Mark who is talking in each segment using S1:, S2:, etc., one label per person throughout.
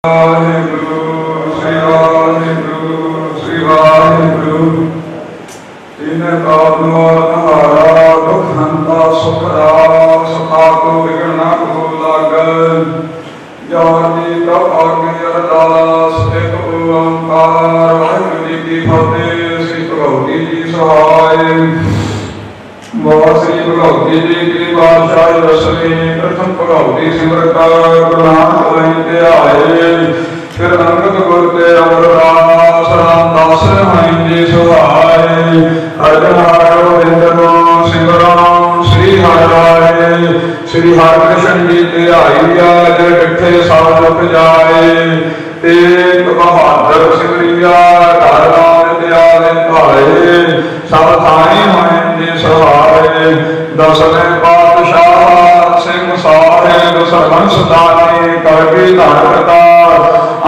S1: ਵਾਹਿਗੁਰੂ ਸ੍ਰੀ ਵਾਹਿਗੁਰੂ ਤਿਨ ਕਾਲ ਨਹਾਰਾ ਦੁਖ ਹੰਤਾ ਸੁਖ ਰਾਸ ਆਕੋ ਵਿਗਣ ਨਾ ਕੋ ਲਾਗੈ ਯਾਰ ਜੀ ਪ੍ਰਭ ਆਗੇ ਅਰਦਾਸ ਇੱਕ ਓੰਕਾਰ ਵਾਹਿਗੁਰੂ ਜੀ ਕੀ ਫਤਿਹ। ਸ੍ਰੀ ਭਗਵਤੀ ਜੀ ਸਹਾਇ ਬਹੁਤ ਸ੍ਰੀ ਭਗਵਤੀ ਜੀ ਕੀ ਬਾਦਸ਼ਾਹੀ ਰਸਮੀ ਪ੍ਰਥਮ ਭਗਵਤੀ ਸਿਮਰਤ ਗੁਰੂ ਨਾਨਕ ਲਈ ਧਿਆਏ ਫਿਰ ਅੰਗਦ ਗੁਰ ਤੇ ਅਮਰਦਾਸ ਰਾਮਦਾਸ ਹੋਇ ਜੀ ਸੁਹਾਏ ਅਰਜਨ ਆਇਓ ਬਿੰਦਨੋ ਸਿਮਰਨ ਸ੍ਰੀ ਹਰਿ ਰਾਏ ਸ੍ਰੀ ਹਰਿਕ੍ਰਿਸ਼ਨ ਜੀ ਧਿਆਈ ਅਜ ਡਿਠੇ ਸਭ ਦੁਖ ਜਾਏ ਤੇ ਬਹਾਦਰ ਸਿਮਰਿਆ ਘਰ ਨਾਮ ਦਿਆਲੇ ਭਾਏ ਸਭ ਥਾਈ ਹੋਇ ਜੀ ਸੁਹਾਏ ਦਸਵੇਂ ਪਾਤਸ਼ਾਹ ਸਿੰਘ ਸਾਰੇ ਦਸਵੰਸ ਦਾਨੀ ਕਲਗੀ ਧਾਰਤਾ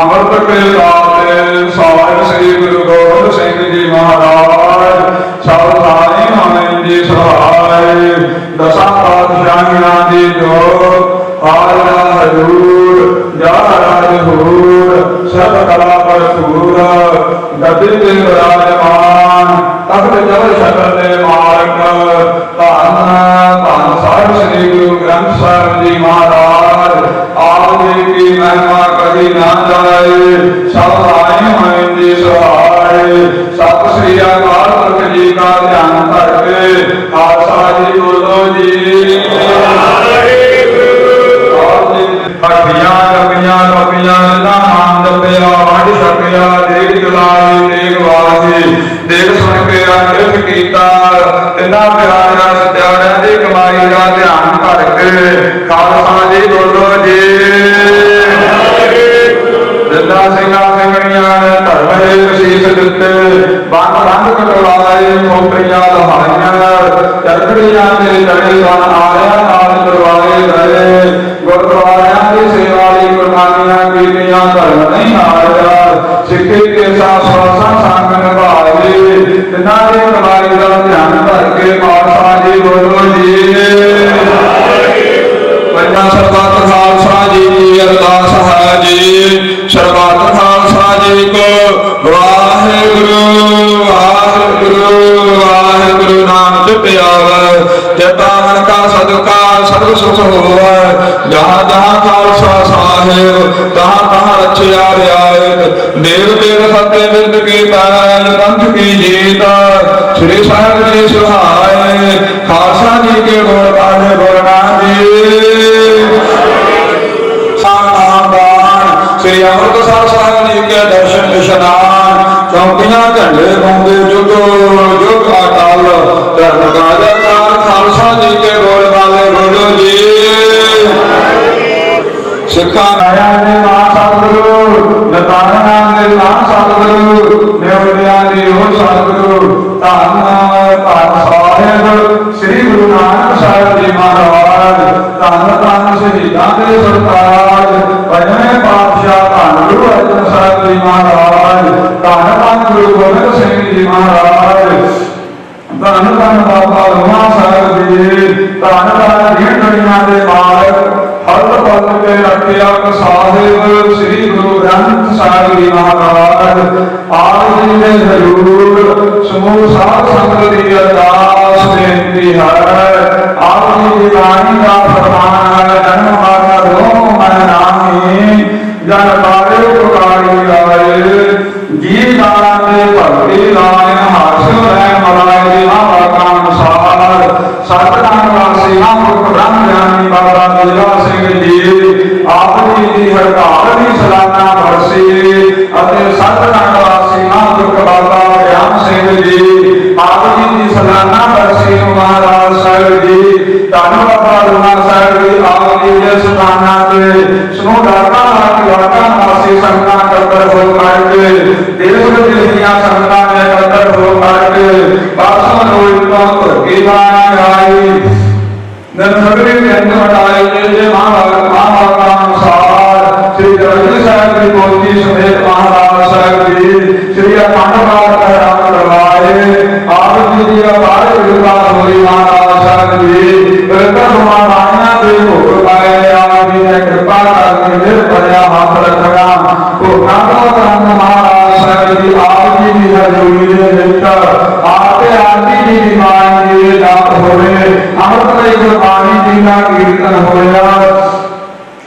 S1: ਅੰਮ੍ਰਿਤ ਕੇ ਦਾਤੇ ਸਾਹਿਬ ਸ੍ਰੀ ਗੁਰੂ ਗੋਬਿੰਦ ਸਿੰਘ ਜੀ ਮਹਾਰਾਜ ਸਭ ਥਾਈ ਹੋਇ ਜੀ ਸੁਹਾਏ ਦਸਾਂ ਪਾਤਸ਼ਾਹੀਆਂ ਦੀ ਜੋਤ ਆਇਆ ਹਜ਼ੂਰ ਜਾ ਰਾਜ ਹੂਰ ਸਭ ਕਲਾ ਭਰਪੂਰ ਗੱਦੀ ਤੇ ਵਿਰਾਜਮਾਨ ਤਖਤ ਜਲ ਸ਼ਕਲ ਦੇ ਮਾਲਕ ਧੰਨ ਧੰਨ ਸਾਹਿਬ ਸ੍ਰੀ ਗੁਰੂ ਗ੍ਰੰਥ ਸਾਹਿਬ ਜੀ ਮਹਾਰਾਜ ਆਪ ਜੀ ਕੀ ਮਹਿਮਾ ਕਦੀ ਨਾ ਜਾਏ ਸਭ ਆਏ ਹੋਏ ਜੀ ਸਹਾਏ ਸਤਿ ਸ੍ਰੀ ਅਕਾਲ ਪੁਰਖ ਜੀ ਕਾ ਧਿਆਨ ਕਰਕੇ ਖਾਲਸਾ ਜੀ ਬੋਲੋ ਜੀ ਹੱਠੀਆਂ ਜਪੀਆਂ ਕਪੀਆਂ ਨਾ ਨਾਮ ਜਪਿਆ ਵੰਡ ਛਕਿਆ ਦੇਖ ਜਲਾਈ ਦੇਖ ਵਾਜੀ ਦੇਖ ਸੁਣ ਕੇ ਅੰਮ੍ਰਿਤ ਕੀਤਾ ਤਿੰਨਾਂ ਪਿਆਰਿਆਂ ਸਤਿਆਰਿਆਂ ਦੀ ਕਮਾਈ ਦਾ ਧਿਆਨ ਕਰਕੇ ਖਾਲਸਾ ਜੀ ਬੋਲੋ ਜੀ ਜਿੰਦਾ ਸਿੰਘਾਂ ਸਿੰਘਣੀਆਂ ਨੇ ਧਰਮ ਦੇ ਸੀਸ ਦਿੱਤੇ ਬੰਦ ਕਟਵਾਏ ਖੋਪਰੀਆਂ ਲਹਾਈਆਂ ਚਰਖੜੀਆਂ ਦੇ ਚੜੇ ਬਨ ਆਲਿਆਂ ਨਾਲ ਦਰਵਾਜ਼ੇ ਗਏ ਗੁਰਦੁਆਰਿਆਂ ਦੀ ਸੇਵਾ ਲਈ ਕੁਰਬਾਨੀਆਂ ਕੀਤੀਆਂ ਧਰਮ ਨਹੀਂ ਹਾਰਿਆ ਸਿੱਖੀ ਕੇ ਸਾਥ ਸੰਗ ਨਿਭਾਏ ਤਿੰਨਾਂ ਦੀ ਕਮਾਈ ਦਾ ਧਿਆਨ ਕਰਕੇ ਖਾਲਸਾ ਜੀ ਬੋਲੋ ਜੀ ਪੰਜਾਂ ਸਰਬੱਤ ਖਾਲਸਾ ਜੀ ਕੀ ਅਰਦਾਸ ਹੈ ਜੀ ਸਰਬੱਤ ਖਾਲਸਾ ਜੀ ਕੋ ਵਾਹਿਗੁਰੂ ਵਾਹਿਗੁਰੂ ਵਾਹਿਗੁਰੂ ਨਾਮ ਜਪਿਆਵੈ ਜਪਾ ਮਨ ਕਾ ਸਦਕਾ ਸਰਬ ਸੁਖ ਹੋਵੈ ਜਹਾਂ ਜਹਾਂ ਖਾਲਸਾ ਸਾਹਿਬ ਤਹਾਂ ਤਹਾਂ ਰਚਿਆ ਰਿਆਇਤ ਦੇਵ ਦੇਵ ਸਤੇ ਬਿਰਦ ਕੀ ਪੈਜ ਪੰਥ ਕੀ ਜੀਤ ਸ੍ਰੀ ਸਾਹਿਬ ਜੀ ਸੁਹਾਏ ਖਾਲਸਾ ਜੀ ਕੇ ਗੁਣ ਗਾਏ ਗੁਰਨਾ ਜੀ ਸ੍ਰੀ ਅੰਮ੍ਰਿਤਸਰ ਸਾਹਿਬ ਜੀ ਕੇ ਦਰਸ਼ਨ ਇਸ਼ਨਾਨ ਚੌਂਕੀਆਂ ਝੰਡੇ ਪਾਉਂਦੇ ਜੁਗੋ ਜੁਗ ਅਟਲ ਧਰਮ ਕਾਜਕਾਰ ਖਾਲਸਾ ਜੀ ਕੇ ਬੋਲ ਵਾਲੇ ਬੋਲੋ ਜੀ ਸਿੱਖਾਂ ਆਇਆ ਨੇ ਮਾਂ ਸਤਿਗੁਰੂ ਨਤਾਨਾ ਦੇ ਨਾਮ ਸਤਿਗੁਰੂ ਨਿਉੜਿਆ ਦੀ ਉਹ ਸਤਿਗੁਰੂ ਧੰਨ ਧੰਨ ਸਾਹਿਬ ਸ੍ਰੀ ਗੁਰੂ ਨਾਨਕ ਸਾਹਿਬ ਜੀ ਮਹਾਰਾਜ ਧੰਨ ਧੰਨ ਸ਼ਹੀਦਾਂ ਦੇ ਸਰਤਾਜ ਪੰਜਵੇਂ ਪਾਤਸ਼ਾਹ ਧੰਨ ਗੁਰੂ ਅਰਜਨ ਸਾਹਿਬ ਜੀ ਮਹਾਰਾਜ ਧੰਨ ਧੰਨ ਗੁਰੂ ਗੋਬਿੰਦ ਸਿੰਘ ਜੀ ਮਹਾਰਾਜ ਧੰਨ ਧੰਨ ਬਾਬਾ ਰੋਮਾ ਸਾਹਿਬ ਜੀ ਧੰਨ ਧੰਨ ਢੀਂਡੜੀਆਂ ਦੇ ਮਾਲਕ ਹਰ ਪਲ ਕੇ ਰੱਖਿਆ ਸਾਹਿਬ ਸ੍ਰੀ ਗੁਰੂ ਗ੍ਰੰਥ ਸਾਹਿਬ ਜੀ ਮਹਾਰਾਜ ਆਪ ਜੀ ਦੇ ਹਜ਼ੂਰ ਸਮੂਹ ਸਾਧ ਸੰਗਤ ਦੀ ਅਰਦਾਸ ਬੇਨਤੀ ਹੈ ਆਪ ਜੀ ਦੀ ਬਾਣੀ ਦਾ ਫਰਮਾਨ ਹੈ ਜਨਮ ਮਰਨ ਦੋਨੋਂ ਮਨ ਨਾਮੀ ਜਨ ਬਾਰੇ ਪੁਕਾਰੀ ਆਏ ਜੀ ਦਾਣਾ ਦੇ ਭਗਤੀ ਲਾਇ ਹਾਸਿਲ ਰਹਿ ਮਲਾਇ ਜੀ ਮਹਾਂਵਾਕਾਂ ਅਨੁਸਾਰ ਸਤਿਨਾਮ ਵਾਸੀ ਮਹਾਂਪੁਰਖ ਬ੍ਰਹਮ ਗਿਆਨੀ ਬਾਬਾ ਮੇਵਾ ਸਿੰਘ ਜੀ ਆਪ ਜੀ ਦੀ ਹੜਤਾਲ ਦੀ ਸਲਾਨਾ ਵਰਸੀ ਅਤੇ ਸਤਿਨਾਮ ਵਾਸੀ ਮਹਾਂਪੁਰਖ ਬਾਬਾ ਗਿਆਨ ਸਿੰਘ ਜੀ ਆਪ ਜੀ ਦੀ ਸਲਾਨਾ ਵਰਸੀ ਮਹਾਰਾਜ ਸਾਹਿਬ ਜੀ ਧੰਨ ਬਾਬਾ ਰੂਮਾ ਸਾਹਿਬ ਜੀ ਆਪ ਜੀ ਦੇ ਸਥਾਨਾਂ ਤੇ ਸਮੂਹ ਦਾਤਾ ਵਾਕਾਂ ਵਾਸੀ ਸੰਗਤਾਂ ਇਕੱਤਰ ਹੋ ਕਰਕੇ ਦੇਸ਼ ਵਿਦੇਸ਼ ਦੀਆਂ ਸੰਗਤਾਂ ਨੇ ਇਕੱਤਰ ਹੋ ਕਰਕੇ ਪਾਸੋਂ ਰੋਜ਼ ਤੋਂ ਧਰਤੀ ਬਾਣੀ ਆਈ ਨਨਸਗਰੀ ਪਿੰਡ ਵਟਾਈ ਜੇ ਮਹਾਂਵਾਕਾਂ ਅਨੁਸਾਰ ਸ੍ਰੀ ਜਗਤ ਸਾਹਿਬ ਦੀ ਪੋਥੀ ਸਮੇਤ ਮਹਾਰਾਜ ਸਾਹਿਬ ਜੀ ਸ੍ਰੀ ਅਖੰਡ ਪਾਠ ਕਰਾਮ ਕਰਵਾਏ ਆਪ ਜੀ ਦੀ ਅਪਾਰ ਕਿਰਪਾ ਹੋਈ ਮਹਾਰਾਜ ਸਾਹਿਬ ਜੀ ਬਿਰਕਤ ਬਾਣੀਆਂ ਦੇ ਭੋਗ ਪਾਏ ਆਪ ਜੀ ਨੇ ਕਿਰਪਾ ਕਰਕੇ ਨਿਰ ਭਰਿਆ ਹੱਥ ਰੱਖਣਾ महाराज साहब जी आप जी की हजूरी दे विच आपे आरती जी की बाणी जी जाप होवे अमृतमय गुरबाणी जी का कीर्तन होया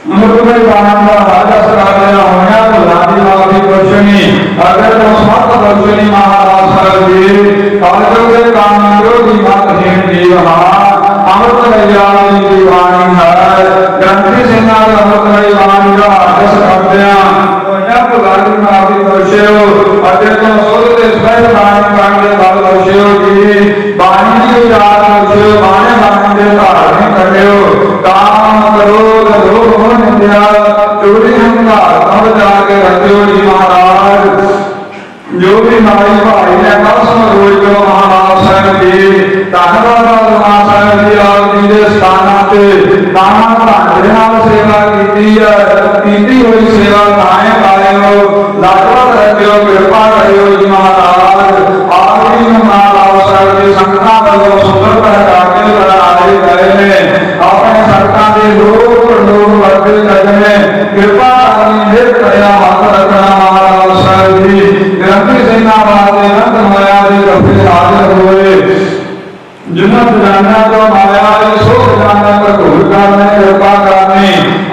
S1: अमृतमय बाणी का हाजस कराया होया भुलानी माफी बख्शनी अगर तो समर्थ बख्शनी महाराज साहब जी कालजों के काम योगी मत हेन जीवहा अमृतमय जी की बाणी है ग्रंथि सिंह अमृतमय बाणी का हाजस करते भुलानी माफी बख्शो अगर तो सोच के स्पष्ट बाणी करने वाल बख्शो जी बाणी की उजाड़ बख्शो बाणे बाणी के धारण करो काम करो लोभ मोह निंदा चोरी हंकार तब जाके रखो जी महाराज जो भी हमारी भाई ने कसम रोज को महाराज साहब जी धन्यवाद महाराज साहब जी आप जी के स्थान से नाना भांडे नाल सेवा की हुई सेवा कायम लायो लाजवाब रखियो कृपा करियो जी महाराज आप जी महाराज साहब जी संगतां वालों सुंदर पहरा के बनाए गए ने अपने संगतां के लोग वर्ते करने कृपा करनी है दया हाथ रखना महाराज साहब जी ग्रंथि सेना वाले नंद माया के कपड़े हाजिर हुए जुनत जाना तो माया के सोच जाना पर भूल करने कृपा करनी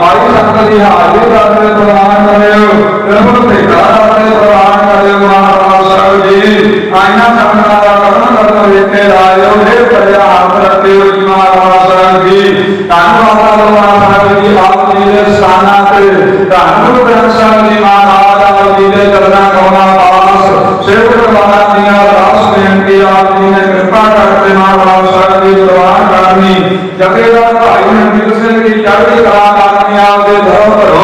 S1: आई संगति हाजिर करने प्रदान करो प्रभु भेटा करने प्रदान करो महाराज साहब जी आईना संगता का करण करने लेके लायो हे प्रजा हाथ रखे हो जी महाराज साहब जी धन्यवाद महाराज साहब जी आप जी के स्थान से धन्यवाद ग्रंथ साहब जी महाराज आप जी के चलना कौना पास सेवक महाराज जी दास बेनती आप जी ने कृपा करते महाराज साहब जी प्रवान करनी जगेदार भाई नंदित सिंह की चढ़ती कला करनी आपके धर्म करो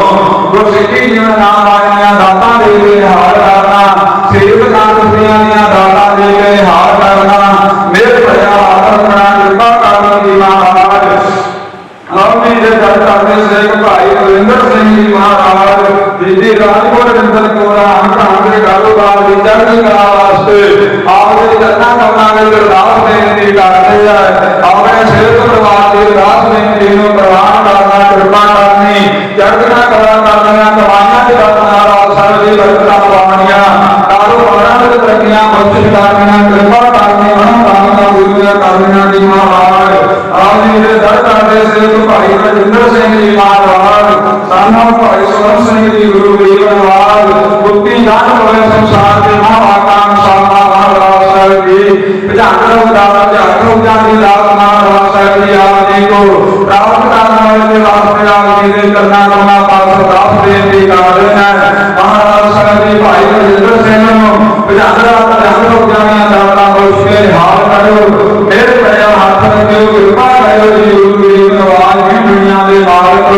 S1: गुरसिੱਖੀ जीवन नाम आया दाता दे के हार करना सेवक नाथियां दाता दे के हार करना मेरे भया हाथ रखना कृपा करनी जी महाराज हमने जे दर करते सेवक भाई रविंदर सिंह जी महाराज दीदी राजपुर रविंदर कोरा हम के कारोबार की चढ़ती कला वास्ते आपके चरना कमना में अरदास बेनती करते हैं अपने सेवक परिवार की अरदास बेनती को प्रवान करना कृपा करनी चढ़ना कला करना कमाइयां की रत्नाराज साहब जी बरकतां पावनियां कारोबारां विच तरक्कियां बख्शिश करनियां कृपा करनी मनोकामना पूरीआं करनियां जी महाराज आप जी दे दर करते सेवक भाई रजिंदर सिंह जी महाराज साना भाई स्वर्ण सिंह जी गुरु गरीबनवाल मुक्ति दान होए संसार के महावाकांग सामा महाराज साहब जी भजन उजानी दास महाराज साहब जी आप जी को प्राप्त करने वाले वास्ते आप जी के करना करना पास अरदास बेनती कर रहे हैं महाराज साहब जी भाई रजिंदर सिंह भजन उजानी दाता बख्श के हाल करो मेरे भया हाथ रखियो कृपा करो जी गुरु गरीबनवाल जी दुनिया के मालिक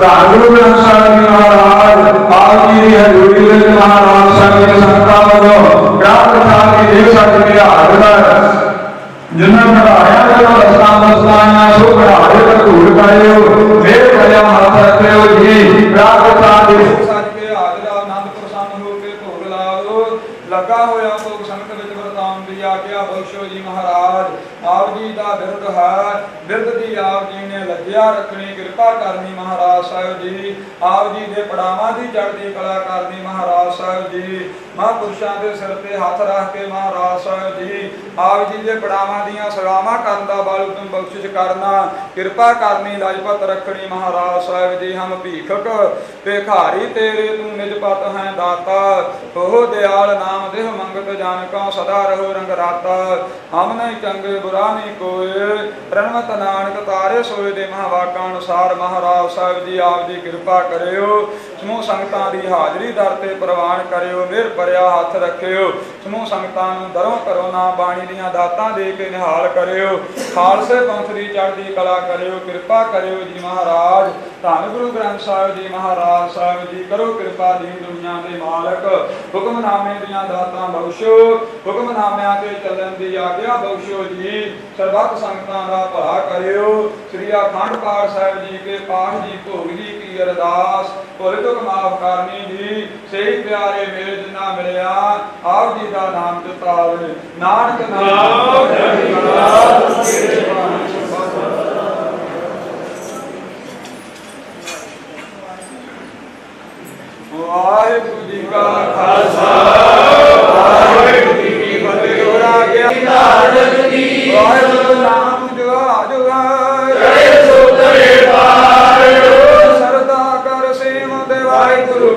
S1: धन ग्रंथ साहब जी महाराज आप जी की हजूरी में महाराज साहब जी संगतां वालों ग्राम कथा की देव सच के हाजिर जिन्हें बढ़ाया जो रस्ता मस्ताया सो बढ़ाए पर धूल करो मेरे भया हाथ रखियो जी ग्राम कथा की देव सच के हाजिर आनंद प्रसन्न होकर भोग लाओ लगा होया भोग संगत विच वरताउण दी आज्ञा बख्शो जी महाराज आप जी का बिरद है बिरद दी आप जी ने लज्जा रखनी कृपा करनी महाराज साहब जी आप जी के पड़ावां की चढ़ती कला करनी महाराज साहब जी महापुरुषों के सिर पर हाथ रख के महाराज साहब जी आप जी के पड़ावां दीयां सेवावां करन दा बल तुम बख्शिश करना कृपा करनी लाजपत रखनी महाराज साहब जी हम भीखक भिखारी तेरे तू निजपत है दाता ओह दयाल नाम देह मंगत जान का सदा रहो रंग राता हम नहीं चंगे बुरा नहीं कोई प्रणवत नानक तारे सोए दे महावाकां अनुसार महाराज साहब जी आप जी कृपा करियो समूह संगतां दी हाजरी दर ते प्रवान करियो मेर भरिया हाथ रखियो समूह संगतां नूं दरों करो ना बाणी दीयां दातां दे के निहाल करियो खालसे पंथ दी चढ़दी कला करियो कृपा करियो जी महाराज धन गुरु ग्रंथ साहिब जी महाराज साहिब जी करो कृपा दीन दुनिया दे मालक हुक्मनामे दीयां दातां बख्शो हुक्मनामिਆਂ ते ਚੱਲਣ ਦੀ आज्ञा बख्शो जी सर्वत संगतां दा भला करियो श्री अखंड पाठ साहिब जी के पाठ जी भोग जी की अरदास भुल चुक माफ करनी जी सही प्यारे मेरे जिन्ना मिलिया आप जी का नाम चितावे नानक नाम ਵਾਹਿਗੁਰੂ ਜੀ ਕਾ ਖਾਲਸਾ ਵਾਹਿਗੁਰੂ ਜੀ ਕੀ ਫਤਿਹ। ਹੋ ਗਿਆ ਵਾਹਿਗੁਰੂ ਨਾਮ ਜੁਗਾ ਜੁਗਾ ਸਰਦਾ ਕਰ ਸੇਵ ਦੇ ਵਾਹਿਗੁਰੂ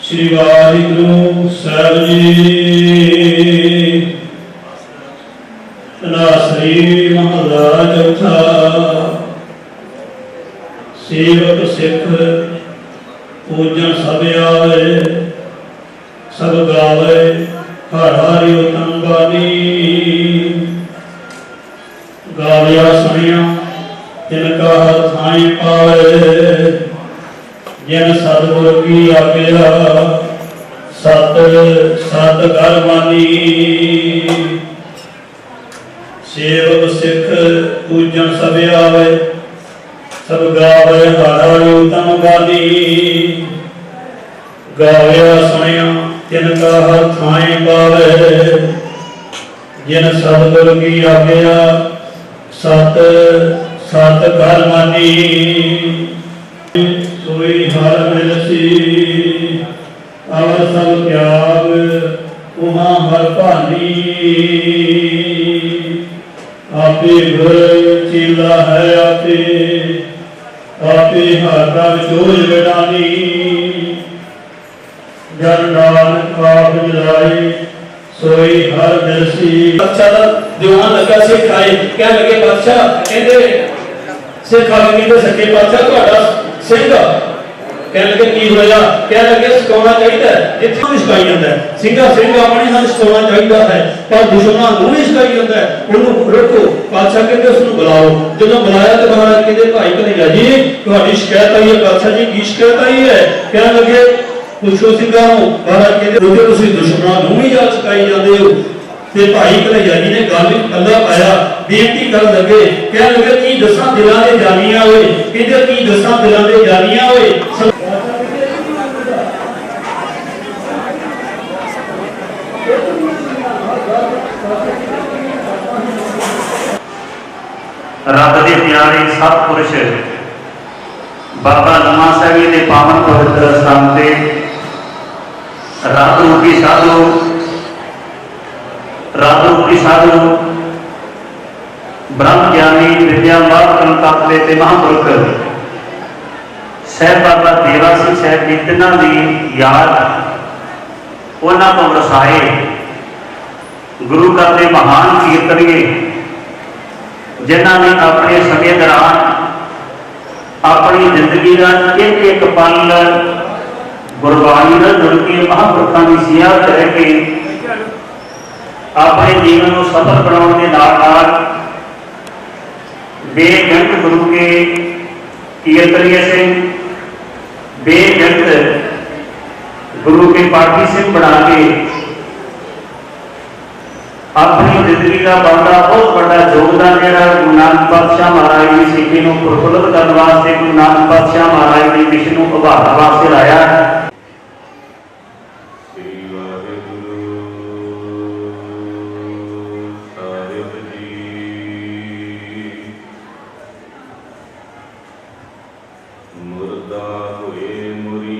S1: श्री वाहिगुरु साहिब जी श्री महला चौथा। सेवक सिख पूजन सब आवे सब गावे हर हरि उत्तम बानी। गालिया सुनिया तिनका हर थाई पावे जिन सतगुर की आज्ञा सत सत कर मानी। सेवक सिख पूजन सब आवे सब गावे हर उत्तम गानी। गाया सुनिया तिनका हर थाई पावे जिन सतगुर की आज्ञा सत सत कर मानी। सोई हर मिलसी अवर सब त्याग उहाँ हर भानी। आपे गुर चीला है आपे आपे हर का जोज बिटानी। जन नानक आप जलाए सोई हर मिलसी। बादशाह का दीवान लगा सिख आए क्या लगे बादशाह कहते सिख आगे कहते सके बादशाह ਤੁਹਾਡਾ ਸਿੰਘ ਕਹਿਣ ਲੱਗੇ ਕੀ ਹੋਇਆ ਕਹਿਣ ਲੱਗੇ ਸਤਾਉਣਾ ਚਾਹੀਦਾ ਜਿੱਥੇ ਵੀ ਸਤਾਈ ਜਾਂਦਾ ਸਿੰਘਾ ਸਿੰਘ ਆਪਣੇ ਨਾਲ ਸਤਾਉਣਾ ਚਾਹੀਦਾ ਹੈ ਪਰ ਦੁਸ਼ਮਣਾਂ ਨੂੰ ਵੀ ਸਤਾਈ ਜਾਂਦਾ ਉਹਨੂੰ ਰੋਕੋ। ਬਾਦਸ਼ਾਹ ਕਹਿੰਦੇ ਉਸ ਨੂੰ ਬੁਲਾਓ। ਜਦੋਂ ਬੁਲਾਇਆ ਤਾਂ ਮਹਾਰਾਜ ਕਹਿੰਦੇ ਭਾਈ ਕਨ੍ਹਈਆ ਜੀ ਤੁਹਾਡੀ ਸ਼ਿਕਾਇਤ ਆਈ ਹੈ। ਬਾਦਸ਼ਾਹ ਜੀ ਕੀ ਸ਼ਿਕਾਇਤ ਆਈ ਹੈ ਕਹਿਣ ਲੱਗੇ ਪੁੱਛੋ ਸਿੰਘਾਂ ਨੂੰ। ਮਹਾਰਾਜ ਕਹਿੰਦੇ ਤੁਸੀਂ ਦੁਸ਼ਮਣਾਂ ਨੂੰ ਵੀ ਜਾ ਸਤਾਈ ਜਾਂਦੇ ਹੋ। ਤੇ ਭਾਈ ਕਨ੍ਹਈਆ ਜੀ ਨੇ ਗੱਲ ਵਿੱਚ ਪੱਲਾ ਪਾਇਆ ਬੇਨਤੀ ਕਰਨ ਲੱਗੇ ਕਹਿਣ ਲੱਗੇ ਕੀ ਦਸਾਂ ਦਿਲਾਂ ਦੇ ਜਾਨੀਆਂ ਹੋਏ ਕਹਿੰਦੇ ਕੀ ਦਸਾਂ ਦਿਲਾਂ ਦੇ ਜਾਨੀਆਂ ਹੋਏ।
S2: ਰੱਬ ਦੇ ਪਿਆਰੇ ਸਤਿਪੁਰਸ਼ ਬਾਬਾ ਲੰਮਾ ਸਾਹਿਬ ਜੀ ਦੇ ਪਾਵਨ ਪਵਿੱਤਰ ਸਥਾਨ ਤੇ ਰੱਬ ਰੂਪੀ ਸਾਧੂ ब्रह्म ज्ञानी विद्यावान कंतातले ते महापुरुख साहिब बाबा देवा सिंह साहब जी तिन्हां दी याद उन्हां तो वसाए गुरु घर के महान कीर्तनीय जिन्हां ने अपने समय दौरान अपनी जिंदगी का एक एक पल गुरबाणी नाल जुड़ के महापुरुषों की सेवा करके अपने जीवन को सफल बनाने के नाल बेगिनत गुरु के कीर्तनीय सिंह बेगिनत गुरु के पाठी सिंह बना के अपनी जिंदगी का बड़ा बहुत बड़ा योगदान जोड़ा गुरु नानक पातशाह महाराज की सिक्खी को प्रफुल्लित करने वास्ते गुरु नानक पातशाह महाराज की मिशन को उभारने वास्ते लाया।
S3: मुर्दा हुए मुरी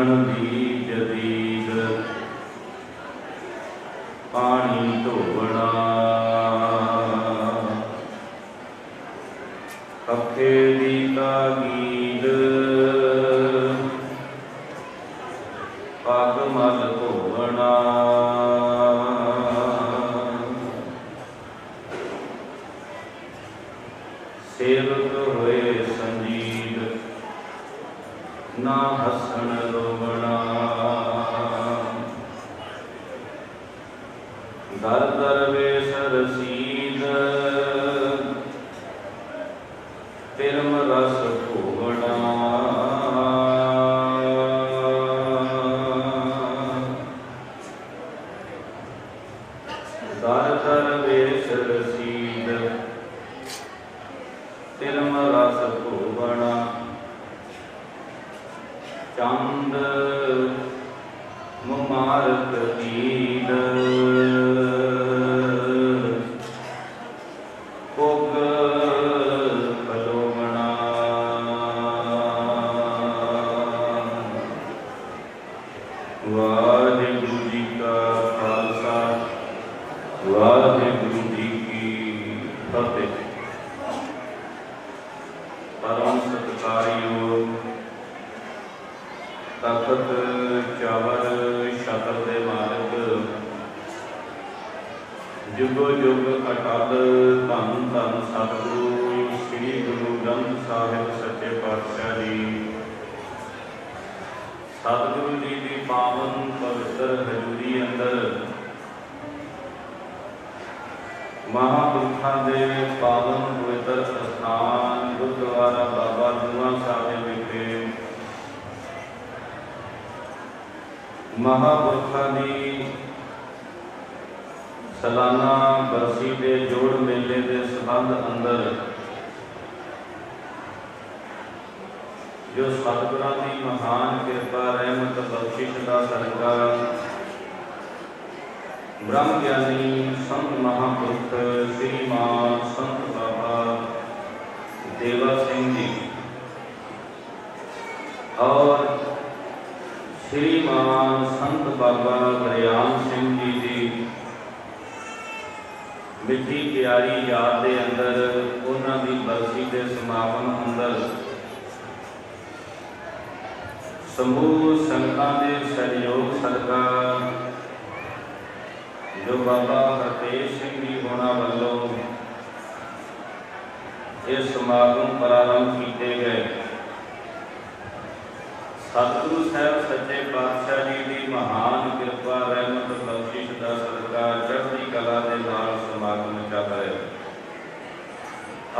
S3: ਜੀਵਨ ਦੀ ਜਦੀਦ ਪਾਣੀ ਧੋਵਣਾ ਅੱਖੇ ਦੀ ਤਾਗੀਦ ਪੱਗ ਮਲ ਧੋਵਣਾ ਸੇਵਕ ਹੋਏ ਸੰਜੀਦ ਨਾ ਹੱਸਣ ਰੋਵਣਾ ਦਰ ਦਰ ਵੇਸ ਰਸੀਦ ਤਿਰਮ ਰਸ ਭੋਗਣਾ ਦਰ ਦਰ ਵੇਸ ਰਸੀਦ ਤਿਰਮ ਰਸ ਭੋਗਣਾ ਚੰਦ ਮੁਮਾਰਕ ਦੀਦ ਭੋਗ ਪਲੋਵਣਾ ਵਾਹਿਗੁਰੂ ਜੀ ਕਾ ਖਾਲਸਾ ਵਾਹਿਗੁਰੂ ਜੀ ਕੀ ਫਤਿਹ। ਪਰਮ ਸਤਿਕਾਰਯੋਗ ਤਖਤ ਚਾਵਰ ਛਤਰ ਦੇ ਮਾਲਕ ਜੁਗੋ ਜੁਗ ਅਟਲ ਧੰਨ ਧੰਨ ਸਤਿਗੁਰੂ ਸ੍ਰੀ ਗੁਰੂ ਗ੍ਰੰਥ ਸਾਹਿਬ ਸੱਚੇ ਪਾਤਸ਼ਾਹ ਜੀ, ਸਤਿਗੁਰੂ ਜੀ ਦੀ ਪਾਵਨ ਪਵਿੱਤਰ ਹਜ਼ੂਰੀ ਅੰਦਰ ਮਹਾਂਪੁਰਖਾਂ ਦੇ ਪਾਵਨ ਪਵਿੱਤਰ ਅਸਥਾਨ ਗੁਰਦੁਆਰਾ ਬਾਬਾ ਦੂਆ ਸਾਹਿਬ ਵਿਖੇ ਮਹਾਂਪੁਰਖਾਂ ਦੀ ਸਾਲਾਨਾ ਬਰਸੀ ਦੇ ਜੋੜ ਮੇਲੇ ਦੇ ਸੰਬੰਧ ਅੰਦਰ ਜੋ ਸਤਿਗੁਰਾਂ ਦੀ ਮਹਾਨ ਕਿਰਪਾ ਰਹਿਮਤ ਬਖਸ਼ਿਸ਼ ਦਾ ਸਦਕਾ ਬ੍ਰਹਮ ਗਿਆਨੀ ਸੰਤ ਮਹਾਂਪੁਰਖ ਸ੍ਰੀਮਾਨ ਸੰਤ ਬਾਬਾ ਦੇਵਾ ਸਿੰਘ ਜੀ ਔਰ ਸ੍ਰੀਮਾਨ ਸੰਤ ਬਾਬਾ ਵਰਿਆਮ ਸਿੰਘ ਜੀ ਦੀ ਮਿੱਠੀ ਪਿਆਰੀ ਯਾਦ ਦੇ ਅੰਦਰ ਉਹਨਾਂ ਦੀ ਬਰਸੀ ਦੇ ਸਮਾਗਮ ਅੰਦਰ ਸਮੂਹ ਸੰਗਤਾਂ ਦੇ ਸਹਿਯੋਗ ਸਦਕਾ ਜੋ ਬਾਬਾ ਹਰਤੇਜ ਸਿੰਘ ਜੀ ਹੋਣਾ ਵੱਲੋਂ ਇਹ ਸਮਾਗਮ ਪ੍ਰਾਰੰਭ ਕੀਤੇ ਗਏ। ਸਤਿਗੁਰੂ ਸਾਹਿਬ ਸੱਚੇ ਪਾਤਸ਼ਾਹ ਜੀ ਦੀ ਮਹਾਨ ਕਿਰਪਾ ਰਹਿਮਤ ਬਖਸ਼ਿਸ਼ ਦਾ ਸਦਕਾ ਚੜ੍ਹਦੀ ਕਲਾ ਦੇ ਨਾਲ ਸਮਾਗਮ ਚੱਲ ਰਿਹਾ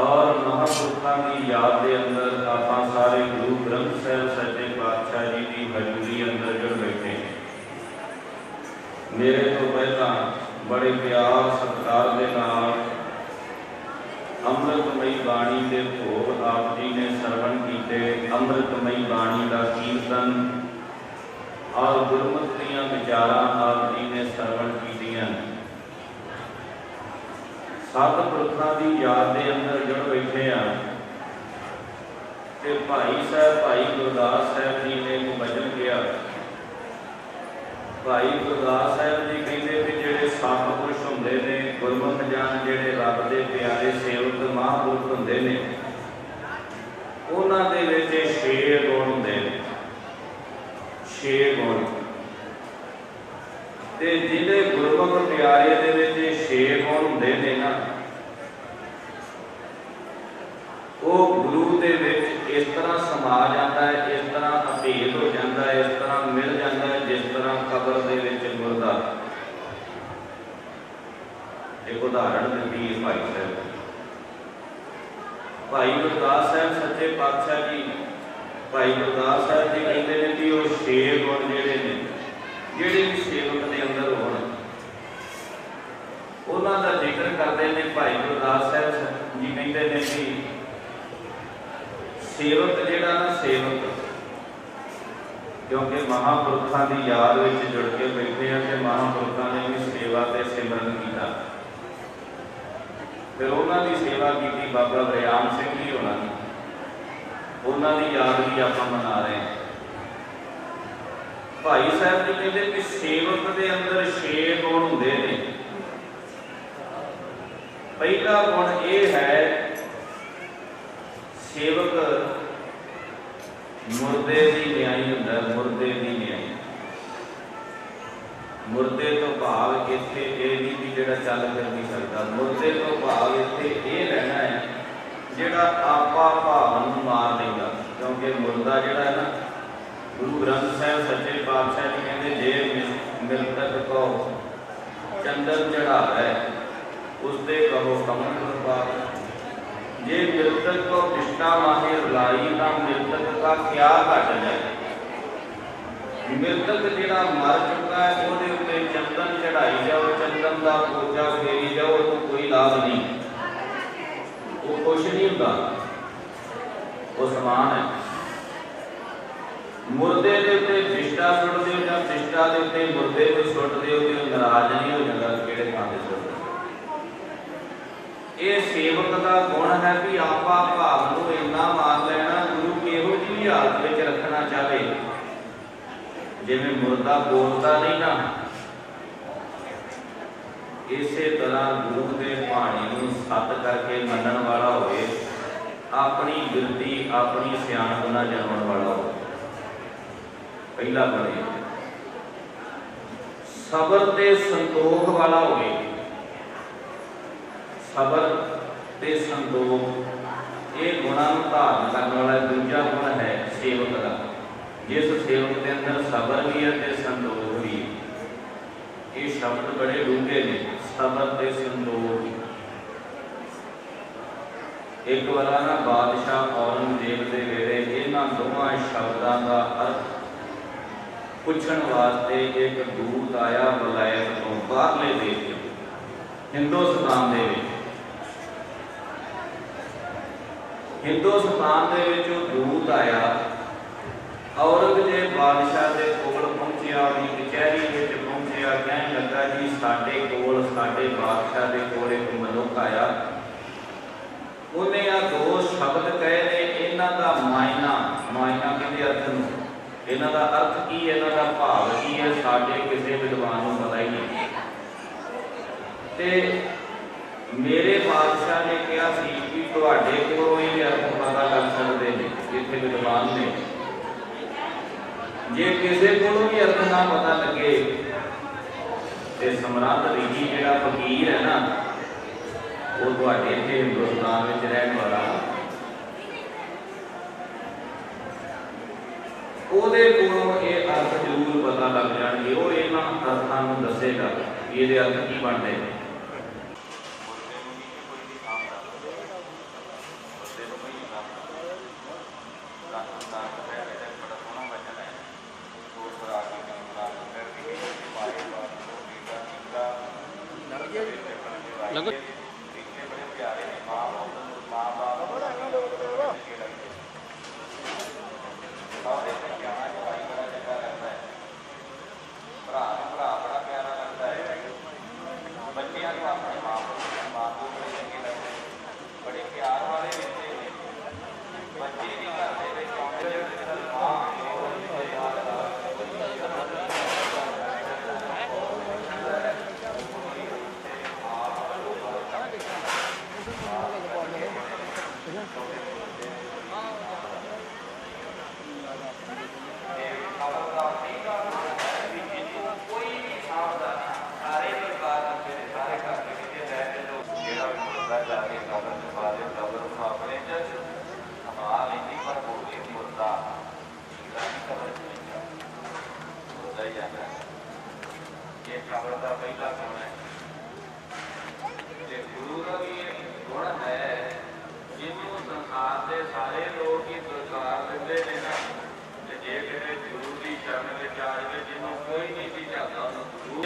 S3: ਔਰ ਮਹਾਂਪੁਰਖਾਂ ਦੀ ਯਾਦ ਦੇ ਅੰਦਰ ਆਪਾਂ ਸਾਰੇ ਗੁਰੂ ਗ੍ਰੰਥ ਸਾਹਿਬ ਸੱਚੇ ਪਾਤਸ਼ਾਹ ਜੀ ਦੀ ਹਜ਼ੂਰੀ ਅੰਦਰ ਜੁੜ ਬੈਠੇ। ਮੇਰੇ ਤੋਂ ਪਹਿਲਾਂ ਬੜੇ ਪਿਆਰ ਸਤਿਕਾਰ ਦੇ ਨਾਲ ਅੰਮ੍ਰਿਤਮਈ ਬਾਣੀ ਦੇ ਭੋਗ ਆਪ ਜੀ ਨੇ ਸਰਵਣ ਕੀਤੇ। ਅੰਮ੍ਰਿਤਮਈ ਬਾਣੀ ਦਾ ਕੀਰਤਨ ਔਰ ਗੁਰਮਤਿ ਦੀਆਂ ਵਿਚਾਰਾਂ ਆਪ ਜੀ ਨੇ ਸਰਵਣ ਕੀਤੀਆਂ। ਸਤਿਪੁਰਖਾਂ ਦੀ ਯਾਦ ਦੇ ਅੰਦਰ ਜੁੜ ਬੈਠੇ ਆ ਤੇ ਭਾਈ ਗੁਰਦਾਸ ਸਾਹਿਬ ਜੀ ਨੇ ਇੱਕ ਵਚਨ ਕਿਹਾ। ਭਾਈ ਗੁਰਦਾਸ ਸਾਹਿਬ ਜੀ ਕਹਿੰਦੇ ਵੀ ਜਿਹੜੇ ਸਤਿਪੁਰਸ਼ ਹੁੰਦੇ ਨੇ, ਗੁਰਮੁਖ ਜਨ ਜਿਹੜੇ ਰੱਬ ਦੇ ਪਿਆਰੇ ਸੇਵਕ ਮਹਾਂਪੁਰਖ ਹੁੰਦੇ ਨੇ, ਉਹਨਾਂ ਦੇ ਵਿੱਚ 6 ਗੁਣ ਹੁੰਦੇ ਨੇ। 6 ਗੁਣ ਤੇ ਜਿਹਦੇ ਗੁਰਮੁਖ ਪਿਆਰੇ ਦੇ ਵਿੱਚ 6 ਗੁਣ ਹੁੰਦੇ ਨੇ ਨਾ, ਉਹ ਗੁਰੂ ਦੇ ਵਿੱਚ ਇਸ ਤਰ੍ਹਾਂ ਸਮਾ ਜਾਂਦਾ ਹੈ, ਇਸ ਤਰ੍ਹਾਂ ਅਭੇਦ ਹੋ ਜਾਂਦਾ ਹੈ, ਇਸ ਤਰ੍ਹਾਂ ਮਿਲ ਜਾਂਦਾ ਹੈ ਜਿਸ ਤਰ੍ਹਾਂ ਕਬਰ ਦੇ ਵਿੱਚ ਮੁਰਦਾ। ਇੱਕ ਉਦਾਹਰਣ ਦਿੰਦੀ ਹੈ ਭਾਈ ਸਾਹਿਬ। ਭਾਈ ਗੁਰਦਾਸ ਸਾਹਿਬ ਸੱਚੇ ਪਾਤਸ਼ਾਹ ਜੀ, ਭਾਈ ਗੁਰਦਾਸ ਸਾਹਿਬ ਜੀ ਕਹਿੰਦੇ ਨੇ ਕਿ ਉਹ 6 ਗੁਣ ਜਿਹੜੇ ਨੇ, ਜਿਹੜੇ ਵੀ ਸੇਵਕ ਦੇ ਅੰਦਰ ਹੋਣ, ਉਹਨਾਂ ਦਾ ਜ਼ਿਕਰ ਕਰਦੇ ਨੇ। ਭਾਈ ਗੁਰਦਾਸ ਸਾਹਿਬ ਜੀ ਕਹਿੰਦੇ ਨੇ ਕਿ ਸੇਵਕ ਜਿਹੜਾ ਨਾ, ਸੇਵਕ ਕਿਉਂਕਿ ਮਹਾਂਪੁਰਖਾਂ ਦੀ ਯਾਦ ਵਿੱਚ ਜੁੜ ਕੇ ਬੈਠੇ ਆ ਤੇ ਮਹਾਂਪੁਰਖਾਂ ਨੇ ਵੀ ਸੇਵਾ ਤੇ ਸਿਮਰਨ ਕੀਤਾ। ਫਿਰ ਉਹਨਾਂ ਦੀ ਸੇਵਾ ਕੀਤੀ ਬਾਬਾ ਵਰਿਆਮ ਸਿੰਘ ਜੀ ਹੋਣਾ ਦੀ, ਉਹਨਾਂ ਦੀ ਯਾਦ ਵੀ ਆਪਾਂ ਮਨਾ ਰਹੇ ਹਾਂ। ਭਾਈ ਸਾਹਿਬ ਜੀ ਕਹਿੰਦੇ ਕਿ ਸੇਵਕ ਦੇ ਅੰਦਰ 6 ਗੁਣ ਹੁੰਦੇ ਨੇ। ਪਹਿਲਾ ਗੁਣ ਇਹ ਹੈ, ਸੇਵਕ ਮੁਰਦੇ ਦੀ ਨਿਆਈ ਹੁੰਦਾ, ਮੁਰਦੇ ਦੀ ਨਿਆਈ। ਮੁਰਦੇ ਤੋਂ ਭਾਵ ਇੱਥੇ ਇਹ ਨਹੀਂ ਵੀ ਜਿਹੜਾ ਚੱਲ ਫਿਰ ਨਹੀਂ ਸਕਦਾ, ਮੁਰਦੇ ਤੋਂ ਭਾਵ ਇੱਥੇ ਇਹ ਰਹਿਣਾ ਹੈ ਜਿਹੜਾ ਆਪਾ ਭਾਵ ਨੂੰ ਮਾਰ ਦੇਗਾ। ਕਿਉਂਕਿ ਮੁਰਦਾ ਜਿਹੜਾ ਹੈ ਨਾ, ਗੁਰੂ ਗ੍ਰੰਥ ਸਾਹਿਬ ਸੱਚੇ ਪਾਤਸ਼ਾਹ ਜੀ ਕਹਿੰਦੇ ਜੇ ਮਿਰਤਕ ਕੋ ਚੰਦਨ ਚੜਾਵੇ ਉਸਦੇ ਕਹੋ ਕਮਲ ਪ੍ਰਭਾਵ। ਜੇ ਮਿਰਤਕ ਕੋ ਪਿਸ਼ਟਾ ਮਾਹੇ ਰੁਲਾਈ ਤਾਂ ਮਿਰਤਕ ਦਾ ਕਿਆ ਘਟ ਜਾਏ। ਮਿਰਤਕ ਜਿਹੜਾ ਮਰ ਚੁੱਕਾ ਹੈ ਉਹਦੇ ਉੱਤੇ ਚੰਦਨ ਚੜਾਈ ਜਾਓ, ਚੰਦਨ ਦਾ ਪੋਚਾ ਫੇਰੀ ਜਾਓ, ਉਹਨੂੰ ਕੋਈ ਲਾਭ ਨਹੀਂ, ਉਹ ਕੁਛ ਨਹੀਂ ਹੁੰਦਾ, ਉਹ ਸਮਾਨ ਹੈ। ਮੁਰਦੇ ਦੇ ਉੱਤੇ ਪਿਸ਼ਟਾ ਸੁੱਟ ਦਿਓ ਜਾਂ ਪਿਸ਼ਟਾ ਦੇ ਉੱਤੇ ਮੁਰਦੇ ਨੂੰ ਸੁੱਟ ਦਿਓ ਤੇ ਉਹ ਨਾਰਾਜ਼ ਨਹੀਂ ਹੋ ਜਾਂਦਾ ਕਿਹੜੇ ਥਾਂ ਤੇ ਸੁੱਟ। ਇਹ ਸੇਵਕ ਦਾ ਗੁਣ ਹੈ ਵੀ ਆਪਾ ਭਾਵ ਨੂੰ ਇੰਨਾ ਮਾਰ ਲੈਣਾ, ਗੁਰੂ ਕਿਹੋ ਜਿਹੀ ਹਾਲਤ ਵਿੱਚ ਰੱਖਣਾ ਚਾਹੇ। ਜਿਵੇਂ ਮੁਰਦਾ ਬੋਲਦਾ ਨਹੀਂ ਨਾ, ਇਸੇ ਤਰ੍ਹਾਂ ਗੁਰੂ ਦੇ ਬਾਣੀ ਨੂੰ ਸਤ ਕਰਕੇ ਮੰਨਣ ਵਾਲਾ ਹੋਵੇ, ਆਪਣੀ ਬਿਰਤੀ ਆਪਣੀ ਸਿਆਣਪ ਨਾਲ ਜਾਣਨ ਵਾਲਾ ਹੋਵੇ। ਪਹਿਲਾ ਬਣੇ ਸਬਰ ਤੇ ਸੰਤੋਖ ਵਾਲਾ ਹੋਵੇ। ਸਬਰ ਤੇ ਸੰਤੋਖ ਇਹ ਗੁਣਾਂ ਨੂੰ ਧਾਰਨ ਕਰਨ ਵਾਲਾ ਦੂਜਾ ਗੁਣ ਹੈ ਸੇਵਕ ਦਾ। ਜਿਸ ਸੇਵਕ ਦੇ ਅੰਦਰ ਸਬਰ ਵੀ ਹੈ ਤੇ ਸੰਤੋਖ ਵੀ। ਇਹ ਸ਼ਬਦ ਬੜੇ ਡੂੰਘੇ ਨੇ, ਸਬਰ ਤੇ ਸੰਤੋਖ। ਇੱਕ ਵਾਰ ਨਾ ਬਾਦਸ਼ਾਹ ਔਰੰਗਜ਼ੇਬ ਦੇ ਵੇਲੇ ਇਹਨਾਂ ਦੋਵਾਂ ਸ਼ਬਦਾਂ ਦਾ ਅਰਥ ਪੁੱਛਣ ਵਾਸਤੇ ਇੱਕ ਦੂਤ ਆਇਆ ਵਲਾਇਤ ਤੋਂ, ਬਾਹਰਲੇ ਦੇਸ਼ ਤੋਂ, ਹਿੰਦੁਸਤਾਨ ਦੇ ਵਿੱਚ। ਹਿੰਦੁਸਤਾਨ ਦੇ ਵਿੱਚ ਉਹ ਦੂਤ ਆਇਆ, ਔਰੰਗਜ਼ੇਬ ਬਾਦਸ਼ਾਹ ਦੇ ਕੋਲ ਪਹੁੰਚਿਆ, ਉਹਦੀ ਕਚਹਿਰੀ ਵਿੱਚ ਪਹੁੰਚਿਆ, ਕਹਿਣ ਲੱਗਾ ਜੀ ਸਾਡੇ ਕੋਲ, ਸਾਡੇ ਬਾਦਸ਼ਾਹ ਦੇ ਕੋਲ ਇੱਕ ਮਨੁੱਖ ਆਇਆ, ਉਹਨੇ ਆ ਦੋ ਸ਼ਬਦ ਕਹੇ ਨੇ, ਇਹਨਾਂ ਦਾ ਮਾਇਨਾ ਕਹਿੰਦੇ ਅਰਥ ਨੂੰ, ਇਹਨਾਂ ਦਾ ਅਰਥ ਕੀ ਹੈ, ਇਹਨਾਂ ਦਾ ਭਾਵ ਕੀ ਹੈ, ਸਾਡੇ ਕਿਸੇ ਵਿਦਵਾਨ ਨੂੰ ਪਤਾ ਹੀ ਨਹੀਂ। ਤੇ ਮੇਰੇ ਬਾਦਸ਼ਾਹ ਨੇ ਕਿਹਾ ਸੀ ਕਿ ਤੁਹਾਡੇ ਕੋਲੋਂ ਇਹ ਅਰਥ ਪਤਾ ਲੱਗ ਸਕਦੇ ਨੇ, ਜਿੱਥੇ ਵਿਦਵਾਨ ਨੇ। ਜੇ ਕਿਸੇ ਕੋਲੋਂ ਵੀ ਅਰਥ ਨਾ ਪਤਾ ਲੱਗੇ ਤੇ ਸਮਰੱਥ ਰਿਸ਼ੀ ਜਿਹੜਾ ਫਕੀਰ ਹੈ ਨਾ, ਉਹ ਤੁਹਾਡੇ ਇੱਥੇ ਹਿੰਦੁਸਤਾਨ ਵਿੱਚ ਰਹਿਣ ਵਾਲਾ, ਉਹਦੇ ਕੋਲੋਂ ਇਹ ਅਰਥ ਜ਼ਰੂਰ ਪਤਾ ਲੱਗ ਜਾਣਗੇ। ਉਹ ਇਹਨਾਂ ਅਰਥਾਂ ਨੂੰ ਦੱਸੇਗਾ ਕਿ ਇਹਦੇ ਅਰਥ ਕੀ ਬਣਦੇ ਨੇ।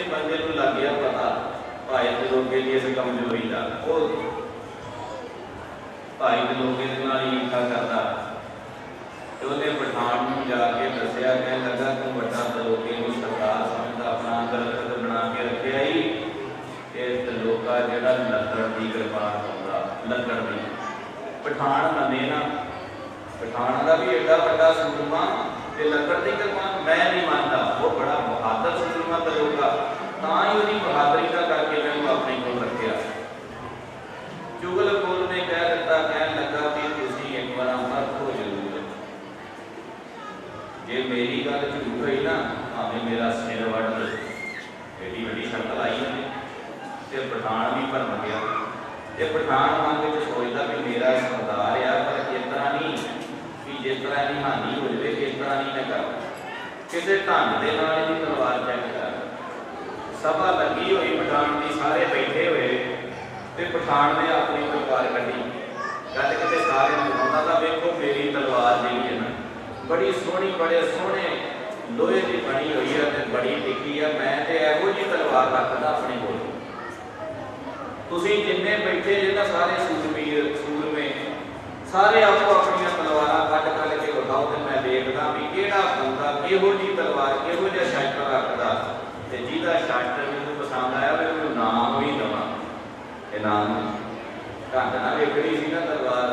S3: ਬੰਦੇ ਨੂੰ ਲੱਗ ਗਿਆ ਪਤਾ ਭਾਈ ਦੇ ਲੋਕੇ ਦੀ ਇਸ ਕਮਜ਼ੋਰੀ ਦਾ, ਉਹ ਭਾਈ ਦੇ ਲੋਕੇ ਦੇ ਨਾਲ ਹੀ ਇੱਕਾ ਕਰਦਾ। ਤੇ ਉਹਨੇ ਪਠਾਨ ਨੂੰ ਜਾ ਕੇ ਦੱਸਿਆ, ਕਹਿਣ ਲੱਗਾ ਤੂੰ ਵੱਡਾ ਦਲੋਕੇ ਨੂੰ ਸਰਦਾਰ ਸਮਝਦਾ, ਆਪਣਾ ਦਰਖਤ ਬਣਾ ਕੇ ਰੱਖਿਆ ਹੀ, ਇਹ ਦਲੋਕਾ ਜਿਹੜਾ ਲੱਕੜ ਦੀ ਕਿਰਪਾਨ ਹੁੰਦਾ, ਲੱਕੜ ਦੀ। ਪਠਾਨ ਮੰਨੇ ਨਾ, ਪਠਾਨ ਦਾ ਵੀ ਏਡਾ ਵੱਡਾ ਸੂਰਮਾ ਤੇ ਲੱਕੜ ਦੀ ਕਿਰਪਾਨ ਮੈਂ ਨਹੀਂ ਮੰਨਦਾ, ਉਹ ਬੜਾ ਬਹਾਦਰ ਸੂਰਮਾ ਦਰੋਗਾ, ਤਾਂ ਹੀ ਉਹਦੀ ਬਹਾਦਰੀ ਦਾ ਕਰਕੇ ਮੈਨੂੰ ਆਪਣੇ ਕੋਲ ਰੱਖਿਆ। ਚੁਗਲਖੋਰ ਨੇ ਕਹਿ ਦਿੱਤਾ, ਕਹਿਣ ਲੱਗਾ ਵੀ ਤੁਸੀਂ ਇੱਕ ਵਾਰ ਮਰਦ ਹੋ ਜ਼ਰੂਰ, ਜੇ ਮੇਰੀ ਗੱਲ ਝੂਠ ਹੋਈ ਨਾ ਭਾਵੇਂ ਮੇਰਾ ਸਿਰ ਵੱਢ ਲਓ। ਐਡੀ ਵੱਡੀ ਸ਼ਰਤ ਲਾਈ ਉਹਨੇ, ਤੇ ਪਠਾਨ ਵੀ ਭਰਮ ਗਿਆ। ਇਹ ਪਠਾਨ ਮਨ ਵਿੱਚ ਸੋਚਦਾ ਵੀ ਮੇਰਾ ਸਰਦਾਰ ਆ, ਪਰ ਇਸ ਤਰ੍ਹਾਂ ਨਹੀਂ ਵੀ ਜਿਸ ਤਰ੍ਹਾਂ ਦੀ ਹਾਨੀ ਹੋ ਜਾਵੇ ਇਸ ਤਰ੍ਹਾਂ ਨਹੀਂ ਮੈਂ ਕਰ, ਕਿਸੇ ਢੰਗ ਦੇ ਨਾਲ ਇਹਦੀ ਤਲਵਾਰ ਚੈੱਕ ਕਰ। ਸਭਾ ਲੱਗੀ ਹੋਈ ਪਠਾਨ ਦੀ, ਸਾਰੇ ਬੈਠੇ ਹੋਏ, ਤੇ ਪਠਾਨ ਨੇ ਆਪਣੀ ਤਲਵਾਰ ਕੱਢੀ, ਕੱਢ ਕੇ ਤੇ ਸਾਰਿਆਂ ਨੂੰ ਦਿਖਾਉਂਦਾ ਤਾਂ ਵੇਖੋ ਮੇਰੀ ਤਲਵਾਰ ਜਿਹੜੀ ਹੈ ਨਾ ਬੜੀ ਸੋਹਣੀ, ਬੜੇ ਸੋਹਣੇ ਲੋਹੇ ਦੀ ਬਣੀ ਹੋਈ ਹੈ ਤੇ ਬੜੀ ਟਿੱਕੀ ਹੈ, ਮੈਂ ਤੇ ਇਹੋ ਜਿਹੀ ਤਲਵਾਰ ਰੱਖਦਾ ਆਪਣੇ ਕੋਲ। ਤੁਸੀਂ ਜਿੰਨੇ ਬੈਠੇ ਜੇ ਨਾ ਸਾਰੇ ਸੂਰਮੀਰ ਸੂਰਮੇ, ਸਾਰੇ ਆਪੋ ਆਪਣੀਆਂ ਤਲਵਾਰਾਂ ਕੱਢ ਕੇ ਵਿਖਾਓ ਤੇ ਮੈਂ ਦੇਖਦਾ ਵੀ ਕਿਹੜਾ ਬੰਦਾ ਕਿਹੋ ਜਿਹੀ ਤਲਵਾਰ, ਕਿਹੋ ਜਿਹਾ ਸ਼ਸਤਰ ਰੱਖਦਾ, ਤੇ ਜਿਹਦਾ ਸ਼ਸਤਰ ਮੈਨੂੰ ਪਸੰਦ ਆਇਆ ਮੈਂ ਉਹਨੂੰ ਨਾਮ ਵੀ ਦੇਵਾਂ। ਇਨਾਮ ਢੰਗ ਨਾਲ ਵੇਖਣੀ ਸੀ ਨਾ ਤਲਵਾਰ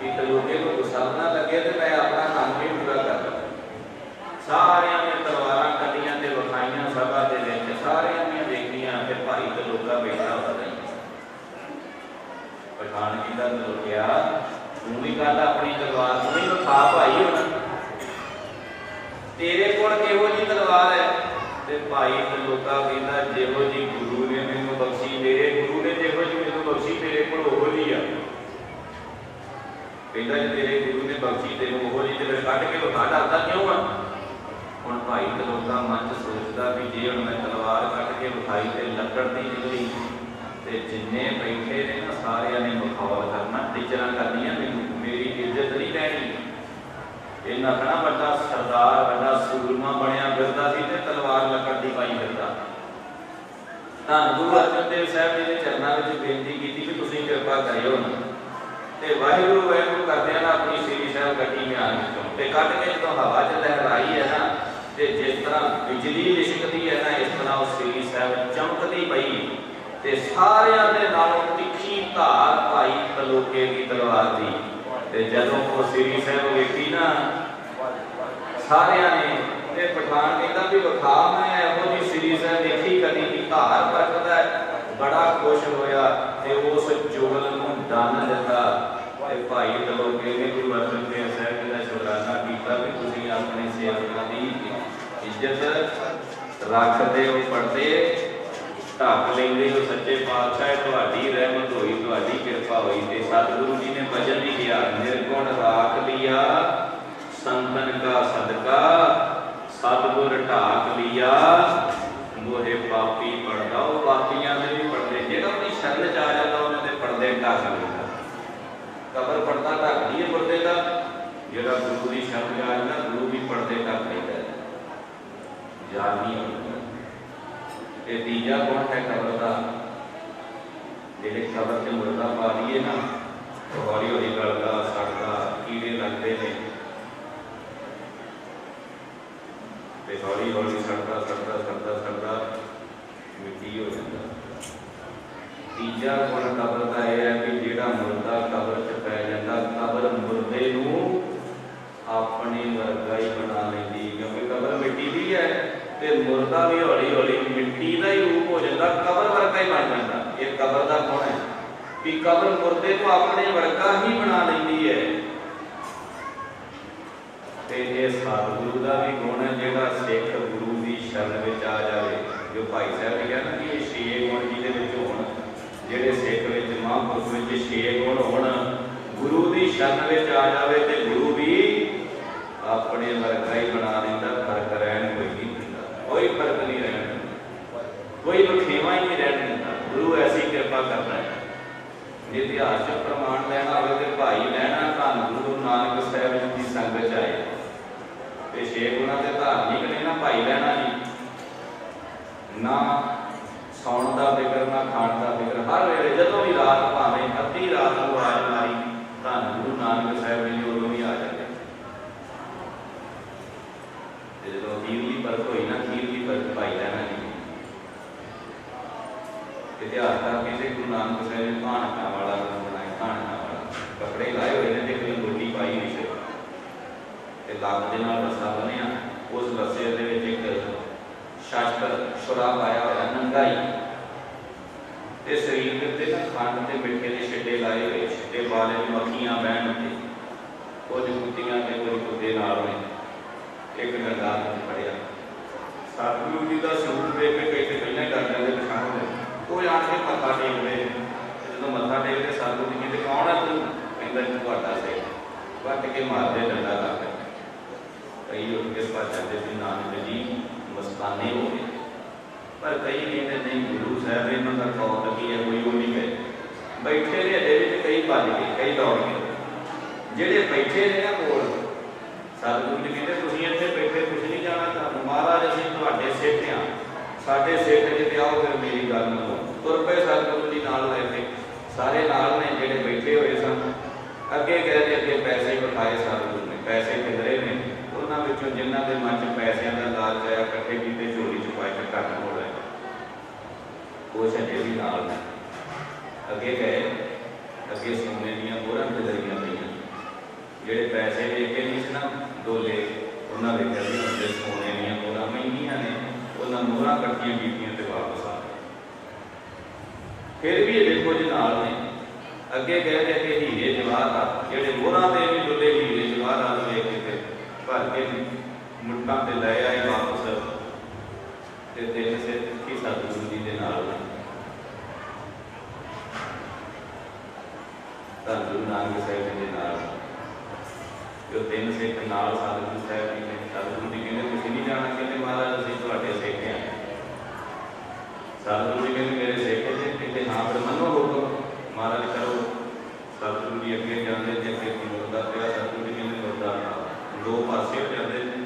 S3: ਕਿ ਤਲੋਕੇ ਨੂੰ ਗੁੱਸਾ ਨਾ ਲੱਗੇ ਤੇ ਮੈਂ ਆਪਣਾ ਕੰਮ ਵੀ ਪੂਰਾ ਕਰ ਲਵਾਂ। ਸਾਰਿਆਂ ਨੇ ਤਲਵਾਰਾਂ ਕੱਢੀਆਂ ਤੇ ਵਿਖਾਈਆਂ ਸਭਾ ਦੇ ਵਿੱਚ, ਸਾਰਿਆਂ ਦੀਆਂ ਦੇਖੀਆਂ। ਫਿਰ ਭਾਈ ਤਲੋਕਾ ਬੈਠਾ ਹੁੰਦਾ ਨਹੀਂ, ਪਠਾਨ ਜੀ ਦਾ ਤਲੋਕਿਆ, ਤੂੰ ਵੀ ਕੱਢ ਆਪਣੀ ਤਲਵਾਰ, ਤੂੰ ਵੀ ਵਿਖਾ ਭਾਈ ਹੁਣ ਤੇਰੇ ਕੋਲ ਕਿਹੋ ਜਿਹੀ ਤਲਵਾਰ ਹੈ। ਤੇ ਭਾਈ ਤਲੋਕਾ ਕਹਿੰਦਾ ਜਿਹੋ ਜੀ ਗੁਰੂ ਨੇ ਮੈਨੂੰ ਬਖਸ਼ੀ, ਮੇਰੇ ਗੁਰੂ ਨੇ ਜਿਹੋ ਜੀ ਮੈਨੂੰ ਬਖਸ਼ੀ ਤੇਰੇ ਕੋਲ ਉਹੋ ਜਿਹੀ ਆ। ਕਹਿੰਦਾ ਜੇ ਤੇਰੇ ਗੁਰੂ ਨੇ ਬਖਸ਼ੀ ਤੈਨੂੰ ਉਹੋ ਜਿਹੀ ਤੇ ਫਿਰ ਕੱਢ ਕੇ ਵਿਖਾ, ਡਰਦਾ ਕਿਉਂ ਆ। ਹੁਣ ਭਾਈ ਤਲੋਕਾ ਮਨ ਚ ਸੋਚਦਾ ਵੀ ਜੇ ਹੁਣ ਮੈਂ ਤਲਵਾਰ ਕੱਢ ਕੇ ਵਿਖਾਈ ਤੇ ਲੱਕੜ ਦੀ ਨਿਕਲੀ ਤੇ ਜਿੰਨੇ ਬੈਠੇ ਨੇ ਨਾ ਸਾਰਿਆਂ ਨੇ ਮਖੌਲ ਕਰਨਾ, ਟੀਚਰਾਂ ਕਰਨੀਆਂ, ਮੈਨੂੰ ਮੇਰੀ ਇੱਜ਼ਤ ਨਹੀਂ ਰਹਿਣੀ। ਇਹਨਾਂ ਬੜਾ ਵੱਡਾ ਸਰਦਾਰ, ਵੱਡਾ ਸੂਰਮਾ ਬਣਿਆ ਫਿਰਦਾ ਸੀ ਤੇ ਤਲਵਾਰ ਲੱਕੜ ਦੀ ਪਾਈ ਫਿਰਦਾ। ਧੰਨ ਗੁਰੂ ਅਰਜਨ ਦੇਵ ਸਾਹਿਬ ਜੀ ਦੇ ਚਰਨਾਂ ਵਿੱਚ ਬੇਨਤੀ ਕੀਤੀ ਕਿ ਤੁਸੀਂ ਕਿਰਪਾ ਕਰਿਓ ਨਾ, ਤੇ ਵਾਹਿਗੁਰੂ ਵਾਹਿਗੁਰੂ ਕਰਦਿਆਂ ਨਾ ਆਪਣੀ ਸ੍ਰੀ ਸਾਹਿਬ ਕੱਢੀ ਮਿਆਨ ਵਿੱਚੋਂ, ਤੇ ਕੱਢ ਕੇ ਜਦੋਂ ਹਵਾ 'ਚ ਲਹਿਰਾਈ ਹੈ ਨਾ, ਤੇ ਜਿਸ ਤਰ੍ਹਾਂ ਬਿਜਲੀ ਲਿਸ਼ਕਦੀ ਹੈ ਨਾ, ਇਸ ਤਰ੍ਹਾਂ ਉਹ ਸ੍ਰੀ ਸਾਹਿਬ ਚਮਕਦੀ ਪਈ, ਤੇ ਸਾਰਿਆਂ ਦੇ ਨਾਲੋਂ ਤਿੱਖੀ ਧਾਰ ਭਾਈ ਤਲੋਕੇ ਦੀ ਤਲਵਾਰ ਦੀ। ਤੇ ਜਦੋਂ ਉਹ ਸ੍ਰੀ ਸਾਹਿਬ ਵੇਖੀ ਨਾ ਸਾਰਿਆਂ ਨੇ, ਤੇ ਪਠਾਨ ਕਹਿੰਦਾ ਵੀ ਵਿਖਾ, ਮੈਂ ਇਹੋ ਜਿਹੀ ਸ੍ਰੀ ਸਾਹਿਬ ਦੇਖੀ ਕਦੀ ਨਹੀਂ, ਧਾਰ ਵਰਤਦਾ, ਬੜਾ ਖੁਸ਼ ਹੋਇਆ ਤੇ ਉਸ ਚੁਗਲ ਨੂੰ ਦੰਨ ਦਿੱਤਾ। ਤੇ ਭਾਈ ਤਲੋਕੇ ਨੇ ਗੁਰੂ ਅਰਜਨ ਦੇਵ ਸਾਹਿਬ ਜੀ ਦਾ ਸ਼ੁਕਰਾਨਾ ਕੀਤਾ ਵੀ ਤੁਸੀਂ ਆਪਣੇ ਸੇਵਕਾਂ ਦੀ ਇੱਜ਼ਤ ਰੱਖਦੇ ਹੋ, ਪੜਦੇ ਢੱਕ ਲੈਂਦੇ ਹੋ। ਸੱਚੇ ਪਾਤਸ਼ਾਹ ਤੁਹਾਡੀ ਰਹਿਮਤ ਹੋਈ, ਤੁਹਾਡੀ ਕਿਰਪਾ ਹੋਈ। ਤੇ ਸਤਿਗੁਰੂ ਜੀ ਨੇ ਭਜਨ ਵੀ ਕਿਹਾ, ਨਿਰਗੁਣ ਰਾਖ ਲਿਆ ਸੰਤਨ ਕਾ ਸਦਕਾ, ਸਤਿਗੁਰ ਢਾਕ ਲਿਆ ਮੋਹੇ ਪਾਪੀ ਪੜਦਾ। ਉਹ ਪਾਪੀਆਂ ਦੇ ਵੀ ਪੜਦੇ, ਜਿਹੜਾ ਆਪਣੀ ਸ਼ਰਨ ਚ ਆ ਜਾਂਦਾ ਉਹਨਾਂ ਦੇ ਪੜਦੇ ਢੱਕ ਲੈਂਦਾ। ਕਬਰ ਪੜਦਾ ਢੱਕਦੀ ਹੈ ਪਰਦੇ ਦਾ, ਜਿਹੜਾ ਗੁਰੂ ਦੀ ਸ਼ਰਨ ਚ ਆ ਜਾਂਦਾ ਗੁਰੂ ਵੀ ਪੜਦੇ ਢੱਕ ਲੈਂਦਾ, ਯਾਦ ਨਹੀਂ ਹੁੰਦਾ। ਤੇ ਤੀਜਾ ਗੁਣ ਹੈ ਕਬਰ ਦਾ, ਜਿਹੜੇ ਕਬਰ ਤੇ ਮੁਰਦਾ ਪਾ ਲਈਏ ਨਾ, ਹੌਲੀ ਹੌਲੀ ਗਲਦਾ, ਸੜਦਾ, ਕੀੜੇ ਲੱਗਦੇ ਨੇ, ਤੇ ਹੌਲੀ ਹੌਲੀ ਸੜਦਾ ਸੜਦਾ ਸੜਦਾ ਸੜਦਾ ਮਿੱਟੀ ਹੋ ਜਾਂਦਾ। ਤੀਜਾ ਗੁਣ ਕਬਰ ਦਾ ਇਹ ਹੈ ਕਿ ਜਿਹੜਾ ਮੁਰਦਾ ਕਬਰ 'ਚ ਪੈ ਜਾਂਦਾ, ਕਬਰ ਮੁਰਦੇ ਨੂੰ ਆਪਣੇ ਵਰਗਾ ਹੀ ਬਣਾ ਲੈਂਦੀ, ਕਿਉਂਕਿ ਕਬਰ ਮਿੱਟੀ ਦੀ ਹੈ ਤੇ ਮੁਰਦਾ ਵੀ ਹੌਲੀ ਹੌਲੀ ਮਿੱਟੀ ਦਾ ਹੀ ਰੂਪ ਹੋ ਜਾਂਦਾ, ਕਬਰ ਵਰਗਾ ਹੀ ਬਣ ਜਾਂਦਾ। ਇਹ ਕਬਰ ਦਾ ਗੁਣ ਹੈ ਕਿ ਕਬਰ ਮੁਰਦੇ ਨੂੰ ਆਪਣੇ ਵਰਗਾ ਹੀ ਬਣਾ ਲੈਂਦੀ ਹੈ। ਤੇ ਇਹ ਸਤਿਗੁਰੂ ਦਾ ਵੀ ਗੁਣ ਹੈ, ਜਿਹੜਾ ਸਿੱਖ ਗੁਰੂ ਦੀ ਸ਼ਰਨ ਵਿੱਚ ਆ ਜਾਵੇ। ਜੋ ਭਾਈ ਸਾਹਿਬ ਨੇ ਕਿਹਾ ਨਾ ਕਿ ਇਹ 6 ਗੁਣ ਜਿਹਦੇ ਵਿੱਚ ਹੋਣ, ਜਿਹੜੇ ਸਿੱਖ ਵਿੱਚ ਮਹਾਂਪੁਰਖ ਵਿੱਚ 6 ਗੁਣ ਹੋਣ, ਗੁਰੂ ਦੀ ਸ਼ਰਨ ਵਿੱਚ ਆ ਜਾਵੇ ਤੇ ਗੁਰੂ ਵੀ ਆਪਣੇ ਵਰਗਾ ਹੀ ਬਣਾ ਲੈਂਦਾ। ਫਰਕ ਰਹਿਣ ਕੋਈ ਨਹੀਂ ਦਿੰਦਾ, ਕੋਈ ਫਰਕ ਨਹੀਂ ਰਹਿਣ ਦਿੰਦਾ, ਕੋਈ ਵਖੇਵਾ ਹੀ ਨਹੀਂ ਰਹਿਣ ਦਿੰਦਾ। ਗੁਰੂ ਐਸੀ ਕਿਰਪਾ ਕਰਦਾ ਹੈ। ਜੇ ਇਤਿਹਾਸ 'ਚ ਪ੍ਰਮਾਣ ਲੈਣਾ ਹੋਵੇ ਤੇ ਭਾਈ ਲੈਣਾ ਧੰਨ ਗੁਰੂ ਨਾਨਕ ਸਾਹਿਬ ਜੀ ਦੀ ਸੰਗਤ 'ਚ ਆਏ ਤੇ 6 ਗੁਣਾਂ ਦੇ ਧਾਰਮਿਕ ਨੇ ਨਾ, ਭਾਈ ਲੈਣਾ ਜੀ ਨਾ ਸੌਣ ਦਾ ਫਿਕਰ, ਨਾ ਖਾਣ ਦਾ ਫਿਕਰ, ਹਰ ਵੇਲੇ ਜਦੋਂ ਵੀ ਰਾਤ ਭਾਵੇਂ ਅੱਧੀ ਰਾਤ ਨੂੰ ਆਵਾਜ਼ ਮਾਰੀ ਧੰਨ ਗੁਰੂ ਨਾਨਕ ਸਾਹਿਬ ਜੀ ਉਦੋਂ ਵੀ ਆ ਜਾਂਦੇ। ਤੇ ਜਦੋਂ ਅਖੀਰਲੀ ਪਰਖ ਹੋਈ ਨਾ, ਅਖੀਰਲੀ ਪਰਖ ਭਾਈ ਲੈਣਾ ਜੀ ਇਤਿਹਾਸ ਦਾ ਕਹਿੰਦੇ ਗੁਰੂ ਨਾਨਕ ਸਾਹਿਬ ਨੇ ਭਾਣਕਾ ਵਾਲਾ ਬਣਾਇਆ, ਭਾਣਕਾ ਵਾਲਾ ਕੱਪੜੇ ਲਾਏ ਹੋਏ ਨੇ ਤੇ ਕੋਈ ਲੰਗੋਟੀ ਪਾਈ ਹੋਈ ਸੀ, ਤੇ ਲੱਗ ਦੇ ਨਾਲ ਰੱਸਾ ਬੰਨਿਆ, ਉਸ ਰੱਸੇ ਦੇ ਵਿੱਚ ਇੱਕ ਸ਼ਾਸਤਰ ਛੁਰਾ ਪਾਇਆ ਹੋਇਆ ਨੰਗਾਈ, ਤੇ ਸਰੀਰ ਦੇ ਉੱਤੇ ਨਾ ਖੰਡ ਤੇ ਮਿੱਠੇ ਦੇ ਛਿੱਟੇ ਲਾਏ ਹੋਏ, ਛਿੱਟੇ ਵਾਲੇ ਮੱਖੀਆਂ ਬਹਿਣ ਉੱਤੇ, ਕੁਝ ਕੁੱਤੀਆਂ ਤੇ ਕੁਝ ਕੁੱਤੇ ਨਾਲ ਹੋਏ। ਇੱਕ ਗੰਗਾ ਨੇ ਫੜਿਆ, ਸਤਿਗੁਰੂ ਜੀ ਦਾ ਸਰੂਪ ਵੇਖ ਕੇ ਕਈ ਤੇ ਪਹਿਲਾਂ ਕਰ ਜਾਂਦੇ ਪਛਾਣ ਦੇ, ਉਹ ਆਣ ਕੇ ਮੱਥਾ ਟੇਕਦੇ, ਜਦੋਂ ਮੱਥਾ ਟੇਕਦੇ ਸਤਿਗੁਰੂ ਜੀ ਕਹਿੰਦੇ ਕੌਣ ਹੈ ਤੂੰ? ਕਹਿੰਦਾ ਜੀ ਤੁਹਾਡਾ ਸੇ, ਵੱਟ ਕੇ ਮਾਰਦੇ ਡੰਡਾ ਲਾ ਕੇ। ਕਈ ਉੱਠ ਕੇ ਭੱਜ ਜਾਂਦੇ ਸੀ ਨਾਨਕ ਜੀ ਮਸਤਾਨੇ ਹੋ ਗਏ, ਪਰ ਕਈ ਕਹਿੰਦੇ ਨਹੀਂ ਗੁਰੂ ਸਾਹਿਬ ਇਹਨਾਂ ਦਾ ਕੌਲ ਕੀ ਹੈ, ਕੋਈ ਉਹ ਨਹੀਂ ਗਏ। ਬੈਠੇ ਦੇ ਅਜੇ ਵਿੱਚ ਕਈ ਭੱਜ ਗਏ, ਕਈ ਦੌੜ ਗਏ। ਜਿਹੜੇ ਬੈਠੇ ਨੇ ਨਾ ਕੋਲ, ਸਤਿਗੁਰੂ ਜੀ ਕਹਿੰਦੇ ਤੁਸੀਂ ਇੱਥੇ ਬੈਠੇ ਕੁਝ ਨਹੀਂ ਜਾਣਾ, ਤੁਹਾਨੂੰ ਮਹਾਰਾਜ ਅਸੀਂ ਤੁਹਾਡੇ ਸਿੱਖ ਹਾਂ, ਸਾਡੇ ਸਿੱਖ ਜਿੱਤੇ ਆਓ ਫਿਰ ਮੇਰੀ ਗੱਲ ਮੰਨੋ। ਤੁਰ ਪਏ ਸਤਿਗੁਰੂ ਜੀ ਨਾਲ ਲੈ ਕੇ, ਸਾਰੇ ਨਾਲ ਨੇ ਜਿਹੜੇ ਬੈਠੇ ਹੋਏ ਸਨ। ਅੱਗੇ ਕਹਿੰਦੇ ਅੱਗੇ ਪੈਸੇ ਵਿਖਾਏ ਸਤਿਗੁਰੂ ਨੇ, ਪੈਸੇ ਕਿਧਰੇ ਨੇ, ਉਹਨਾਂ ਵਿੱਚੋਂ ਜਿਨ੍ਹਾਂ ਦੇ ਮਨ 'ਚ ਪੈਸਿਆਂ ਦਾ ਲਾਲਚ ਆਇਆ ਇਕੱਠੇ ਕੀਤੇ ਝੋਲੀ 'ਚ ਪਾਏ ਤੇ ਘੱਟ ਹੋ ਰਹੇ, ਉਹ ਛੱਡੇ ਵੀ ਨਾਲ ਨੇ। ਅੱਗੇ ਗਏ, ਅੱਗੇ ਸੋਨੇ ਦੀਆਂ ਮੋਹਰਾਂ ਖਿਲਰੀਆਂ ਪਈਆਂ, ਜਿਹੜੇ ਪੈਸੇ ਵੇਖ ਕੇ ਨਹੀਂ ਸੀ ਨਾ ਡੋਲੇ, ਉਹਨਾਂ ਵੇਖਿਆ ਵੀ ਹੁੰਦੇ ਸੋਨੇ ਦੀਆਂ ਮੋਹਰਾਂ ਮਹਿੰਗੀਆਂ ਨੇ, ਉਹਨਾਂ ਮੋਹਰਾਂ ਇਕੱਠੀਆਂ ਕੀਤੀਆਂ ਤੇ ਵਾਪਸ ਆ ਗਏ। ਫਿਰ ਵੀ ਇਹ ਕੁਝ ਨਾਲ ਨੇ। ਅੱਗੇ ਕਹਿੰਦੇ ਕਿ ਹੀਰੇ ਜਵਾਹਰਾਤ, ਜਿਹੜੇ ਮੋਹਰਾਂ ਦੇ ਵੀ ਡੁੱਲੇ ਹੀਰੇ ਜਵਾਹਰਾਤ ਵੇਖ ਕੇ ਭਰ ਕੇ ਮੁੱਠਾਂ ਤੇ ਲੈ ਆਏ ਵਾਪਸ, ਤੇ ਤਿੰਨ ਸਿੱਖ ਸਤਿਗੁਰੂ ਜੀ ਦੇ ਨਾਲ ਧੰਨ ਗੁਰੂ ਨਾਨਕ ਸਾਹਿਬ ਜੀ ਦੇ ਨਾਲ, ਜੋ ਤਿੰਨ ਸਿੱਖ ਨਾਲ ਸਤਿਗੁਰੂ ਸਾਹਿਬ ਜੀ ਨੇ। ਸਤਿਗੁਰੂ ਜੀ ਕਹਿੰਦੇ ਤੁਸੀਂ ਨਹੀਂ ਜਾਣਾ, ਕਹਿੰਦੇ ਮਹਾਰਾਜ ਅਸੀਂ ਤੁਹਾਡੇ ਸਿੱਖ ਹਾਂ। ਸਤਿਗੁਰੂ ਜੀ ਕਹਿੰਦੇ ਮੇਰੇ ਸਿੱਖ ਜੀ, ਕਹਿੰਦੇ ਹਾਂ ਫਿਰ ਮੰਨੋ ਹੁਕਮ ਮਹਾਰਾਜ ਕਰੋ। ਸਤਿਗੁਰੂ ਜੀ ਅੱਗੇ ਜਾਂਦੇ ਤੇ ਅੱਗੇ ਮੁਰਦਾ ਪਿਆ, ਸਤਿਗੁਰੂ ਜੀ ਕਹਿੰਦੇ ਮੁਰਦਾ ਦੋ ਪਾਸੇ ਹੋ ਜਾਂਦੇ ਨੇ,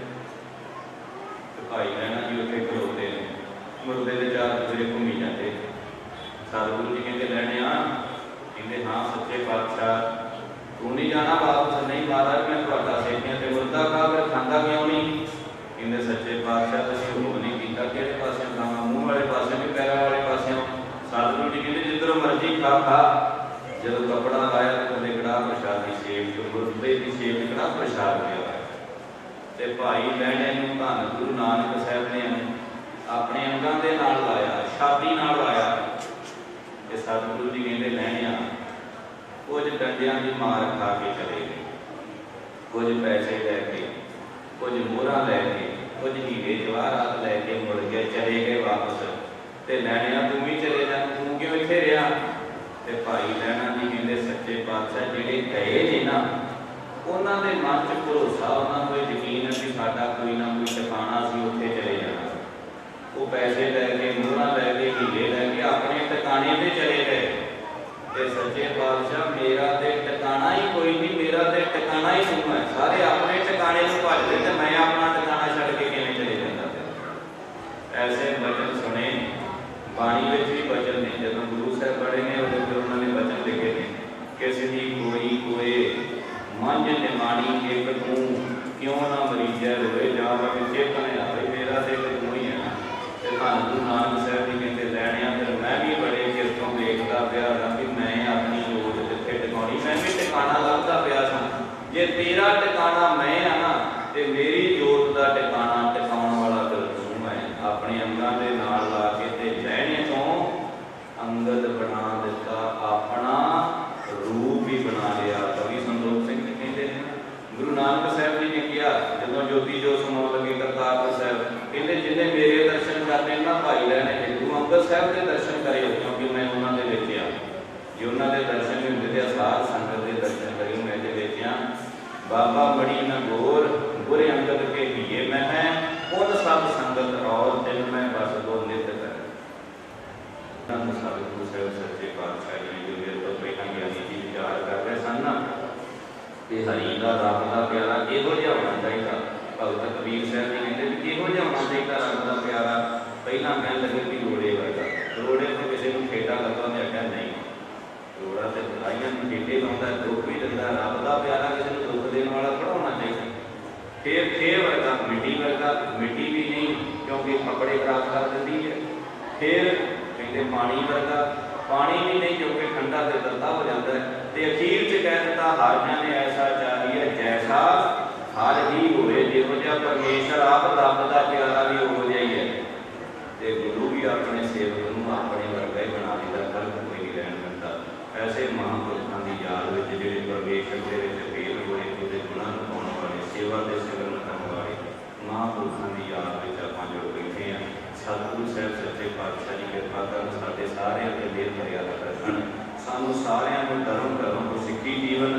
S3: ਤੇ ਭਾਈ ਲੈਣਾ ਜੀ ਉੱਥੇ ਖਲੋਤੇ ਨੇ, ਮੁਰਦੇ ਦੇ ਚਾਰ ਗੁਜ਼ਰੇ ਘੁੰਮੀ ਜਾਂਦੇ। ਸਤਿਗੁਰੂ ਜੀ ਕਹਿੰਦੇ ਲੈਣੇ ਆ, ਕਹਿੰਦੇ ਹਾਂ ਸੱਚੇ ਪਾਤਸ਼ਾਹ ਤੂੰ ਨਹੀਂ ਜਾਣਾ ਵਾਪਸ? ਨਹੀਂ ਮਹਾਰਾਜ ਮੈਂ ਤੁਹਾਡਾ ਸਿੱਖ ਹਾਂ। ਤੇ ਮੁਰਦਾ ਖਾ ਫਿਰ ਖਾਂਦਾ ਕਿਉਂ ਨਹੀਂ? ਕਹਿੰਦੇ ਸੱਚੇ ਪਾਤਸ਼ਾਹ ਤੁਸੀਂ ਹੁਕਮ ਨਹੀਂ ਕੀਤਾ, ਕਿਹੜੇ ਪਾਸੇ ਖਾਵਾਂ? ਮੂੰਹ ਵਾਲੇ ਪਾਸੇ ਵੀ ਪੈਰਾਂ ਵਾਲੇ ਪਾਸਿਓਂ? ਸਤਿਗੁਰੂ ਜੀ ਕਹਿੰਦੇ ਜਿੱਧਰੋਂ ਮਰਜ਼ੀ ਖਾ ਖਾ। ਜਦੋਂ ਕੱਪੜਾ ਲਾਇਆ ਤੇ ਉਹਦੇ ਕੜਾਹ ਪ੍ਰਸ਼ਾਦ ਦੀ ਸੇਵ, ਜੋ ਗੁਰਦੇ ਦੀ ਸੇਵ ਕੜਾਹ ਪ੍ਰਸ਼ਾਦ ਗਿਆ। ਤੇ ਭਾਈ ਲੈਣੇ ਨੂੰ ਧੰਨ ਗੁਰੂ ਨਾਨਕ ਸਾਹਿਬ ਨੇ ਆਪਣੇ ਅੰਗਾਂ ਦੇ ਨਾਲ ਲਾਇਆ, ਛਾਤੀ ਨਾਲ ਲਾਇਆ। ਤੇ ਸਤਿਗੁਰੂ ਜੀ ਕਹਿੰਦੇ ਲੈਣਿਆ ਕੁਝ ਡੰਡਿਆਂ ਦੀ ਮਾਰ ਖਾ ਕੇ ਚਲੇ ਗਏ, ਕੁਝ ਪੈਸੇ ਲੈ ਕੇ, ਕੁਝ ਮੋਹਰਾਂ ਲੈ ਕੇ, ਕੁਝ ਹੀਰੇ ਜਵਾਹਰਾਤ ਲੈ ਕੇ ਮੁੜ ਕੇ ਚਲੇ ਗਏ ਵਾਪਸ। ਤੇ ਲੈਣਿਆ ਤੂੰ ਵੀ ਚਲੇ ਜਾ, ਤੂੰ ਕਿਉਂ ਇੱਥੇ ਰਿਹਾ? ਤੇ ਭਾਈ ਲੈਣਾ ਜੀ ਕਹਿੰਦੇ ਸੱਚੇ ਪਾਤਸ਼ਾਹ ਜਿਹੜੇ ਗਏ ਨੇ ਨਾ, ਉਹਨਾਂ ਦੇ ਮਨ 'ਚ ਭਰੋਸਾ, ਉਹਨਾਂ ਨੂੰ ਯਕੀਨ ਹੈ ਕਿ ਸਾਡਾ ਕੋਈ ਨਾ ਕੋਈ ਟਿਕਾਣਾ ਅਸੀਂ ਉੱਥੇ ਚਲੇ ਜਾਣਾ। ਉਹ ਪੈਸੇ ਲੈ ਕੇ, ਮੋਹਰਾਂ ਲੈ ਕੇ, ਹੀਰੇ ਲੈ ਕੇ ਆਪਣੇ ਟਿਕਾਣੇ ਤੇ ਚਲੇ ਗਏ। ਤੇ ਸੱਚੇ ਪਾਤਸ਼ਾਹ ਮੇਰਾ ਤੇ ਟਿਕਾਣਾ ਹੀ ਕੋਈ ਨਹੀਂ, ਮੇਰਾ ਤੇ ਟਿਕਾਣਾ ਹੀ ਤੂੰ ਹੈ। ਸਾਰੇ ਆਪਣੇ ਟਿਕਾਣੇ ਨੂੰ ਭੱਜਦੇ ਤੇ ਮੈਂ ਆਪਣਾ ਟਿਕਾਣਾ ਛੱਡ ਕੇ ਕਿਵੇਂ ਚਲੇ ਜਾਂਦਾ? ਐਸੇ ਬਚਨ ਸੁਣੇ ਬਾਣੀ ਵਿੱਚ ਵੀ ਬਚਨ ਨੇ, ਜਦੋਂ ਗੁਰੂ ਸਾਹਿਬ ਬੜੇ ਨੇ ਉਹਦੇ ਤੇ ਉਹਨਾਂ ਨੇ ਬਚਨ ਲਿਖੇ ਨੇ, ਕਿਸ ਦੀ ਕੋਈ ਕੋਏ ਮੰਝ ਨਿਮਾਣੀ ਇੱਕ ਤੂੰ, ਕਿਉਂ ਨਾ ਮਰੀਜੈ ਰੋਏ ਜਾਵਾ ਵਿੱਚੇ ਬਣਿਆ। ਬਈ ਮੇਰਾ ਤੇ ਤੂੰ ਹੀ ਹੈ। ਤੇ ਧੰਨ ਗੁਰੂ ਨਾਨਕ ਸਾਹਿਬ ਜੀ ਕਹਿੰਦੇ ਲੈਣਿਆ ਫਿਰ ਮੈਂ ਵੀ ਬੜੇ ਚਿਰ ਤੋਂ ਵੇਖਦਾ ਪਿਆ ਕਿ ਮੈਂ ਆਪਣੀ ਜੋਤ ਜਿੱਥੇ ਟਿਕਾਉਣੀ, ਮੈਂ ਵੀ ਟਿਕਾਣਾ ਲੱਭਦਾ ਪਿਆ ਸਾਂ। ਜੇ ਤੇਰਾ ਟਿਕਾਣਾ ਮੈਂ ਆ ਨਾ, ਤੇ ਮੇਰੀ ਜੋਤ ਦਾ ਟਿਕਾਣਾ ਟਿਕਾਉਣ ਵਾਲਾ ਫਿਰ ਤੂੰ ਹੈ। ਆਪਣੇ ਅੰਗਾਂ ਦੇ ਨਾਲ ਲਾ ਕੇ ਤੇ ਲੈਣੇ ਤੋਂ ਅੰਗਦ ਬਣਾ ਦਿੱਤਾ, ਆਪਣਾ ਰੂਪ ਵੀ ਬਣਾ ਲਿਆ। ਕਵੀ ਸੰਤੋਖ ਸਿੰਘ ਜੀ ਕਹਿੰਦੇ ਨੇ ਗੁਰੂ ਨਾਨਕ ਸਾਹਿਬ ਜੀ ਨੇ ਕਿਹਾ ਜਦੋਂ ਜੋਤੀ ਜੋਤ ਸਮਾਉਣ ਲੱਗੇ ਕਰਤਾਰਪੁਰ ਸਾਹਿਬ, ਕਹਿੰਦੇ ਜਿਹਨੇ ਮੇਰੇ ਦਰਸ਼ਨ ਕਰਨੇ ਨਾ ਭਾਈ ਲੈਣੇ ਗੁਰੂ ਅੰਗਦ ਸਾਹਿਬ ਦੇ ਦਰਸ਼ਨ ਕਰਿਓ, ਕਿਉਂਕਿ ਮੈਂ ਉਹਨਾਂ ਦੇ ਵਿੱਚ ਆ। ਜੇ ਉਹਨਾਂ ਦੇ ਦਰਸ਼ਨ ਨਹੀਂ ਹੁੰਦੇ ਤੇ ਸਾਧ ਸੰਗਤ ਦੇ ਦਰਸ਼ਨ ਕਰਿਓ। ਮੈਂ ਦੇ ਵਿੱਚ ਆ। ਬਾਬਾ ਬੜੀ ਨ ਗੋਰ ਗੁਰੇ ਅੰਗਦ ਕੇ ਹੀਏ ਮੈਂ ਹੈ, ਉਨ ਸਭ ਸੰਗਤ ਔਰ ਦਿਨ ਮੈਂ ਬਸ ਦੋ ਨਿਤ ਕਰ। ਧੰਨ ਸਤਿਗੁਰੂ ਸਾਹਿਬ ਸੱਚੇ ਪਾਤਸ਼ਾਹ ਜੀ ਜੋ ਇਹ ਤੋਂ ਪਹਿਲਾਂ ਗਿਆਨੀ ਜੀ ਵਿਚਾਰ ਕਰ ਰਹੇ ਸਨ ਨਾ, ਕਿ ਹਰੀ ਦਾ ਰੱਬ ਦਾ ਪਿਆਰਾ ਇਹੋ ਜਿਹਾ ਹੋਣਾ ਚਾਹੀਦਾ। ਭਗਤ ਕਬੀਰ ਸਾਹਿਬ ਜੀ ਕਹਿੰਦੇ ਵੀ ਇਹੋ ਜਿਹਾ ਹੋਣਾ ਚਾਹੀਦਾ ਰੱਬ ਦਾ ਪਿਆਰਾ। ਪਹਿਲਾਂ ਕਹਿਣ ਲੱਗੇ ਵੀ ਰੋੜੇ ਵਰਗਾ, ਰੋੜੇ ਤੋਂ ਕਿਸੇ ਨੂੰ ਠੇਡਾ ਲੱਗਾ, ਉਹਨੇ ਆਖਿਆ ਨਹੀਂ, ਰੋੜਾ ਤੇ ਬੁਰਾਈਆਂ ਨੂੰ ਠੇਡੇ ਲਾਉਂਦਾ, ਦੁੱਖ ਵੀ ਦਿੰਦਾ। ਰੱਬ ਦਾ ਪਿਆਰਾ ਕਿਸੇ ਨੂੰ ਦੁੱਖ ਦੇਣ ਵਾਲਾ ਥੋੜ੍ਹਾ ਹੋਣਾ ਚਾਹੀਦਾ। ਫੇਰ ਵਰਗਾ, ਮਿੱਟੀ ਵਰਗਾ, ਮਿੱਟੀ ਵੀ ਨਹੀਂ ਕਿਉਂਕਿ ਕੱਪੜੇ ਖਰਾਬ ਕਰ ਦਿੰਦੀ ਹੈ। ਫਿਰ ਕਹਿੰਦੇ ਪਾਣੀ ਵਰਗਾ, ਪਾਣੀ ਵੀ ਨਹੀਂ ਕਿਉਂਕਿ ਠੰਡਾ ਤੇ ਤੱਤਾ ਹੋ ਜਾਂਦਾ ਹੈ। ਤੇ ਅਖੀਰ 'ਚ ਕਹਿ ਦਿੱਤਾ ਹਰ ਜਨ ਐਸਾ ਚਾਹੀਏ ਜੈਸਾ ਹਰ ਹੀ ਹੋਏ। परमेश्वर आप रब का प्यारा भी हो जाइए तो गुरु भी अपने सेवक को अपने वर्गा ही बना देता, गलत कोई नहीं रहन दिता। ऐसे महापुरुषों की याद में जो परमेश्वर के फेल हुए तो गुणा पाने वाले सेवा के सिमरन करने वाले महापुरुषों की याद में आप जो बैठे हैं। सतगुरु साहब सच्चे पातशाह जी कृपा कर साढ़े सारे मेल मर्यादा रखन, सानू सारिਆਂ ਨੂੰ धर्म करम को सिक्खी जीवन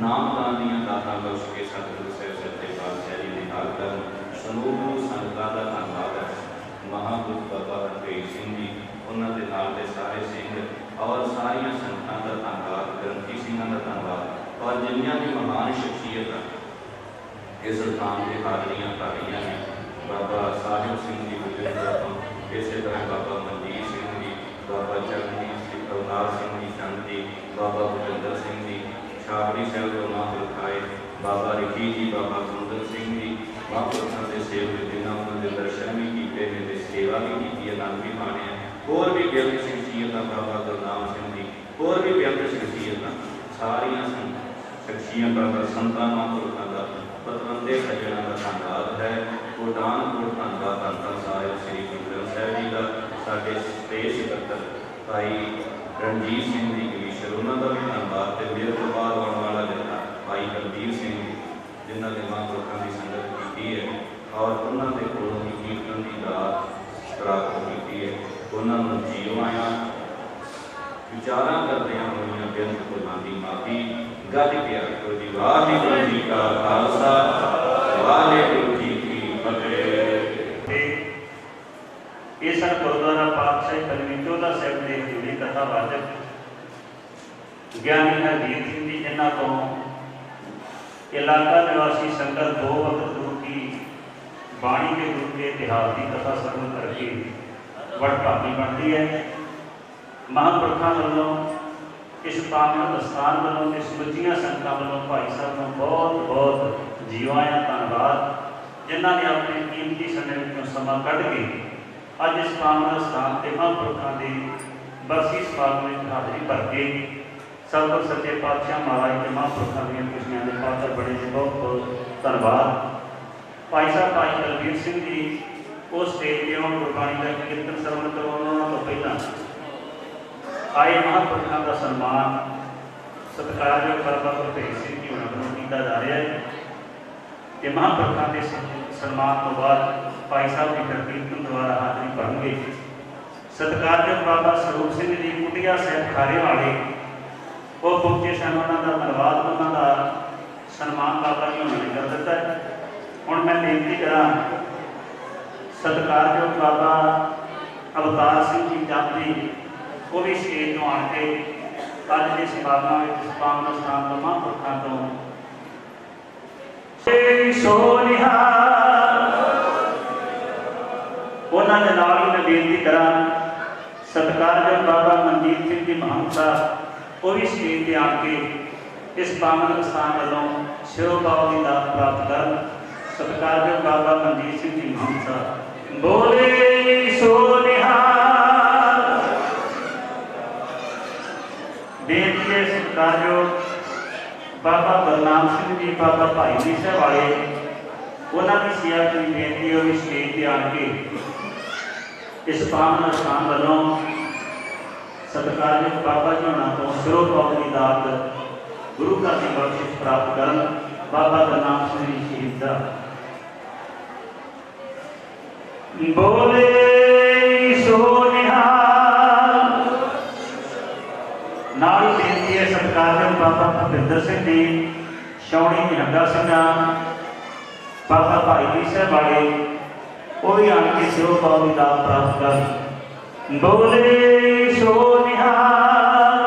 S3: नाम दान ਦੀਆਂ ਦਾਤਾਂ ਬਖਸ਼ ਕੇ सतगुरु साहब सच्चे पातशाह जी ਦੇ हाल ਕਰਨ। समूह गुरु संगतां ਦਾ ਧੰਨਵਾਦ है। महापुरुष बाबा हरभेर सिंह जी उन्होंने दे नाल दे सारे सिंह और सारिया संगतां का धन्यवाद, ग्रंथी सिंह का धन्यवाद और जिन्नियां भी महान शख्सियत इस स्थान से हाजरियां कर रही हैं। बाबा साहिब सिंह जी बुजुर्ग तो इस तरह बाबा मनजीत सिंह जी, बाबा चरणजीत सिंह अवतार सिंह जी चंद जी, बाबा भुपिंदर सिंह जी छाबड़ी साहब जो महापुरुष आए, बाबा रिखी जी, बाबा सुंदर सिंह जी महापुरुषों के सेवक जिन्होंने उन्होंने दर्शन भी किए हैं, सेवा भी की, आनंद भी माने हैं। होर भी बेअंत शख्सियत बाबा गुरनाम सिंह जी, होर भी बेअंत शख्सियत सारिया शख्सियत संतां महापुरुषों का पतवंते सज्जनों का धन्यवाद है। कोटानकोट धन्यवाद धੰਨ साहिब श्री गुरु ग्रंथ साहिब जी का, साढ़े स्पेस सकत्तर भाई रणजीत सिंह जी कमीशर उन्होंने भी धन्यवाद। तो मेरे को बाद आने वाला जत्था भाई बलबीर सिंह जी जिन्होंने महापुरुषों की संगत की है और उन्होंने कोलों की कीर्तन की दात प्राप्त की है। उन्होंने जीव आया विचारा करते हुए बेअंत भुलां दी माफी गज के आखो जी। वाहिगुरू जी का खालसा वाहिगुरू जी की फतेह।
S2: ये सन गुरुद्वारा पातशाही कलमी चोला साहब के जुड़ी कथा वाचक ज्ञानी हरभीर सिंह जी, जिन्हों तो इलाका निवासी संगत दो वक्त गुरु की बाणी के गुरु के इतिहास की कथा श्रवण करके वडभागी बनती है। महापुरुषों वालों इस पावन स्थान वालों इस समुचिया संगतां वालों भाई साहब को बहुत बहुत जीवाया धन्यवाद, जिन्होंने अपने कीमती समय में समा कढ़ के अज इस पावन स्थान से महापुरुषों की बरसी समागम में हाजरी भर के सतगुर सच्चे पातशाह महाराज के महापुरुषों दी खुशियां के पात्र बड़े ने बहुत बहुत धन्यवाद। भाई साहब भाई बलबीर सिंह जी वो स्टेज पर गुरबाणी का कीर्तन श्रवण करवाने तो पहला आए महापुरुषों का सन्मान सत्कारयोग बाबा हरभेर सिंह जी होना किया जा रहा है। कि महापुरुषों के सन्मान तो बाद भाई साहब जी फिर कीर्तन द्वारा हाजरी भरेंगे। सत्कारयोग बाबा स्वरूप सिंह जी कुटिया साहब खारे वाले वो पहुंचे सन, उन्होंने धन्यवाद, उन्होंने सन्मान बाबा जी उन्होंने कर दिता है। हुण मैं बेनती करा सत्कारयोग बाबा अवतार सिंह जी चंद जी वो भी स्टेज तो आण के अज के समागम में पावन स्थान तो महापुरुषों तो उन्होंने नाल ही मैं बेनती करा सत्कारयोग बाबा मनजीत सिंह जी महंत साहब वो भी स्टेज पर आके इस पावन स्थान वालों शिरोभाव की दात प्राप्त कर। सत्कारयोग बाबा मनजीत सिंह जी महंत साहब बोले सो निहाल। बेनती है सत्कारयोग बाबा गुरनाम सिंह जी, बाबा भाई जी साहब वाले उन्होंने सेवा की बेनती हो भी स्टेज पर आके इस पावन स्थान वालों सत्कारयोग बाबा जी होना तो सिरोभाव की दात गुरु का की बख्शिश प्राप्त कर। बाबा गुरनाम सिंह जी शहीद साहब बोले सो निहाल। नाल बेनती है सत्कारयोग बाबा भुपिंदर सिंह जी छावनी निहंगा सिंह, बाबा भाई जी साहब वाले वो भी आन के सिरोभाव की दात प्राप्त कर। बोले सो निहाल।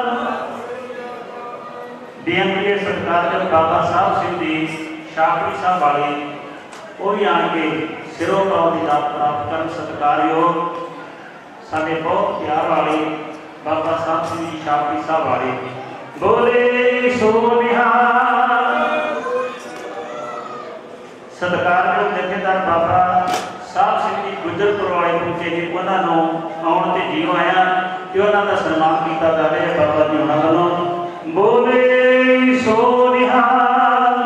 S2: बेनती सत्कारयोग बाबा साहब सिंह जी शाहपुरी साहब वाले वो भी आन के सिरोभाव की दात प्राप्त कर। सत्कारयोग साडे बहुत प्यार वाले बाबा साहब सिंह जी शाहपुरी साहब वाले बोले सो निहाल। सत्कारयोग जथेदार बाबा साहब सिंह जी गुजरपुर वाले पहुंचे जी, उन्होंने आने से जीव आया कि उन्होंने सन्मान किया जा रहा है बाबा जी उन्होंने वालों बोले सो निहाल।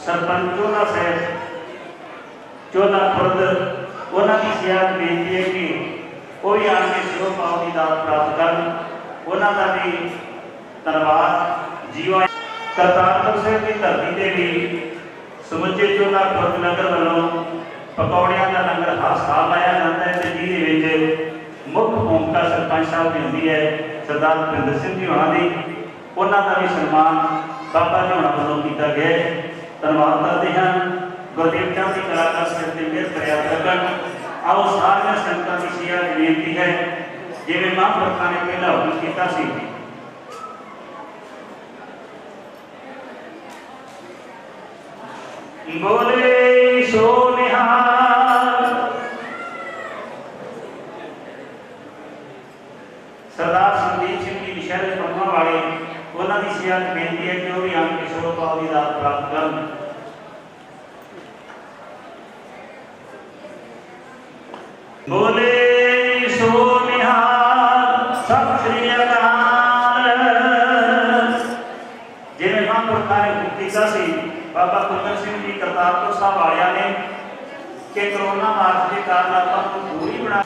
S2: सरपंच चोला साहब चोला खुर्द उन्होंने सियात बेनती है कि वो भी आके सिरो पाव की दात प्राप्त कर उन्होंने भी धन्यवाद जीवा करतारपुर साहब की धरती से भी समुचे चोला खुर्द नगर वालों पकौड़िया का लंगर हर साल लाया जाता है जिसके मुख्य भूमिका सरपंच साहब की होती है सरदार भुपिंदर सिंह जी होना की उन्होंने भी सन्मान बाबा जी होना वालों किया गया है। धन्यवाद करते हैं गुरदेव चंद की कलाकार सिर से मेहर प्रयास रखन। आओ सारिया संगतां की सिया बेनती है जिवें महापुरखा ने पहला हुक्म किया सी बोले सो निहाल सरदार संदीप सिंह जी शहर परमा वाले उन्होंने सियात बेनती है कि वो भी आम किशोर पाल की दात प्राप्त कर। बोले सो निहाल सत श्री अकाल। जिन्हें महापुरखा ने हुक्म किया सी बाबा कुंदन सिंह जी करतारपुर साहब वालिया ने कि कोरोना वायरस के कारण आपको दूरी बना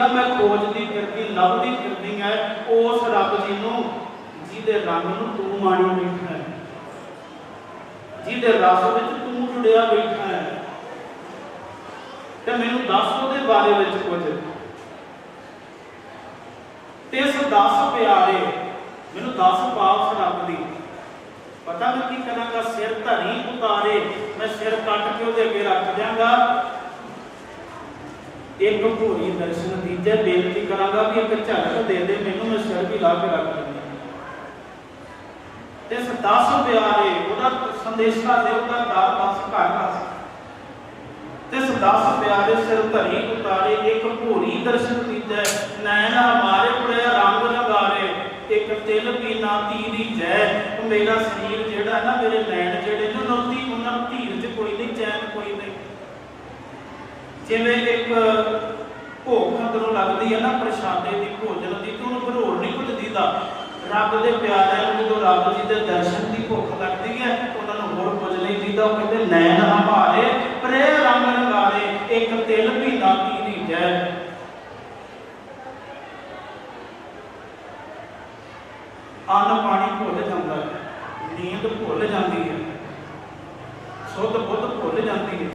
S4: ਆ ਮੈਂ ਖੋਜਦੀ ਫਿਰਦੀ ਲੱਭਦੀ ਫਿਰਦੀ ਹੈ ਉਸ ਰੱਬ ਜੀ ਨੂੰ ਜਿਹਦੇ ਰੰਗ ਨੂੰ ਤੂੰ ਮਾਣੀ ਬੈਠਾ ਹੈ, ਜਿਹਦੇ ਰਸ ਵਿੱਚ ਤੂੰ ਜੁੜਿਆ ਬੈਠਾ ਹੈ। ਤੇ ਮੈਨੂੰ ਦੱਸ ਉਹਦੇ ਬਾਰੇ ਵਿੱਚ ਕੁਝ। ਤੇ ਇਸ 10 ਪਿਆਰੇ ਮੈਨੂੰ 10 ਪਾਸ ਰੱਬ ਦੀ ਪਤਾ ਮੈਂ ਕੀ ਕਰਾਂਗਾ। ਸਿਰ ਧਰੀ ਉਤਾਰੇ, ਮੈਂ ਸਿਰ ਕੱਟ ਕੇ ਉਹਦੇ ਅੱਗੇ ਰੱਖ ਦਿਆਂਗਾ। ਇੱਕ ਭੋਰੀ ਦਰਸ਼ਨ ਦੀਜੇ, ਬੇਨਤੀ ਕਰਾਂਗਾ ਵੀ ਇੱਕ ਝਲਕ ਦੇ ਦੇ ਮੈਨੂੰ, ਮੈਂ ਸਿਰ ਵੀ ਲਾ ਕੇ ਰੱਖ ਦਿੰਦਾ। ਤੇ ਇਸ 10 ਪਿਆਰੇ ਉਹਦਾ ਸੰਦੇਸ਼ਾ ਦੇ, ਉਹਦਾ 10 ਘਰ ਤੇ ਇਸ 10 ਪਿਆਰੇ ਸਿਰ ਧਰੀ ਉਤਾਰੇ, ਇੱਕ ਭੋਰੀ ਦਰਸ਼ਨ ਦੀਜੈ, ਨੈਣ ਹਮਾਰੇ ਪਰੇ ਰੰਗ ਲਗਾਰੇ, ਇੱਕ ਤਿਲ ਪੀਨਾ ਤੀਰੀ ਜੈ। ਮੇਰਾ ਸਰੀਰ ਜਿਹੜਾ ਨਾ, ਮੇਰੇ ਨੈਣ ਜਿਹੜੇ ਨੇ ਨੌਤੀ, ਉਹਨਾਂ ਨੂੰ ਧੀਰਜ ਕੋਈ ਨਹੀਂ, ਚੈਨ ਕੋਈ ਨਹੀਂ। ਜਿਵੇਂ ਇੱਕ ਭੁੱਖ ਅੰਦਰੋਂ ਲੱਗਦੀ ਹੈ ਨਾ ਪ੍ਰਸ਼ਾਦੇ ਦੀ, ਭੋਜਨ ਦੀ, ਤੇ ਉਹਨੂੰ ਫਿਰ ਹੋਰ ਨਹੀਂ ਕੁਝ ਦੀਦਾ। ਰੱਬ ਦੇ ਪਿਆਰਿਆਂ ਨੂੰ ਜਦੋਂ ਰੱਬ ਜੀ ਦੇ ਦਰਸ਼ਨ ਦੀ ਭੁੱਖ ਲੱਗਦੀ ਹੈ, ਉਹਨਾਂ ਨੂੰ ਹੋਰ ਕੁਝ ਨਹੀਂ ਦੀਦਾ। ਉਹ ਕਹਿੰਦੇ ਨੈਣ ਹਮਾਰੇ ਪਰੇ ਰੰਗ ਲਗਾਰੇ, ਇੱਕ ਤਿਲ ਪੀਨਾ ਤੀਰੀ ਜੈ। ਅੰਨ ਪਾਣੀ ਭੁੱਲ ਜਾਂਦਾ ਹੈ, ਨੀਂਦ ਭੁੱਲ ਜਾਂਦੀ ਹੈ, ਸੁੱਧ ਬੁੱਧ ਭੁੱਲ ਜਾਂਦੀ ਹੈ।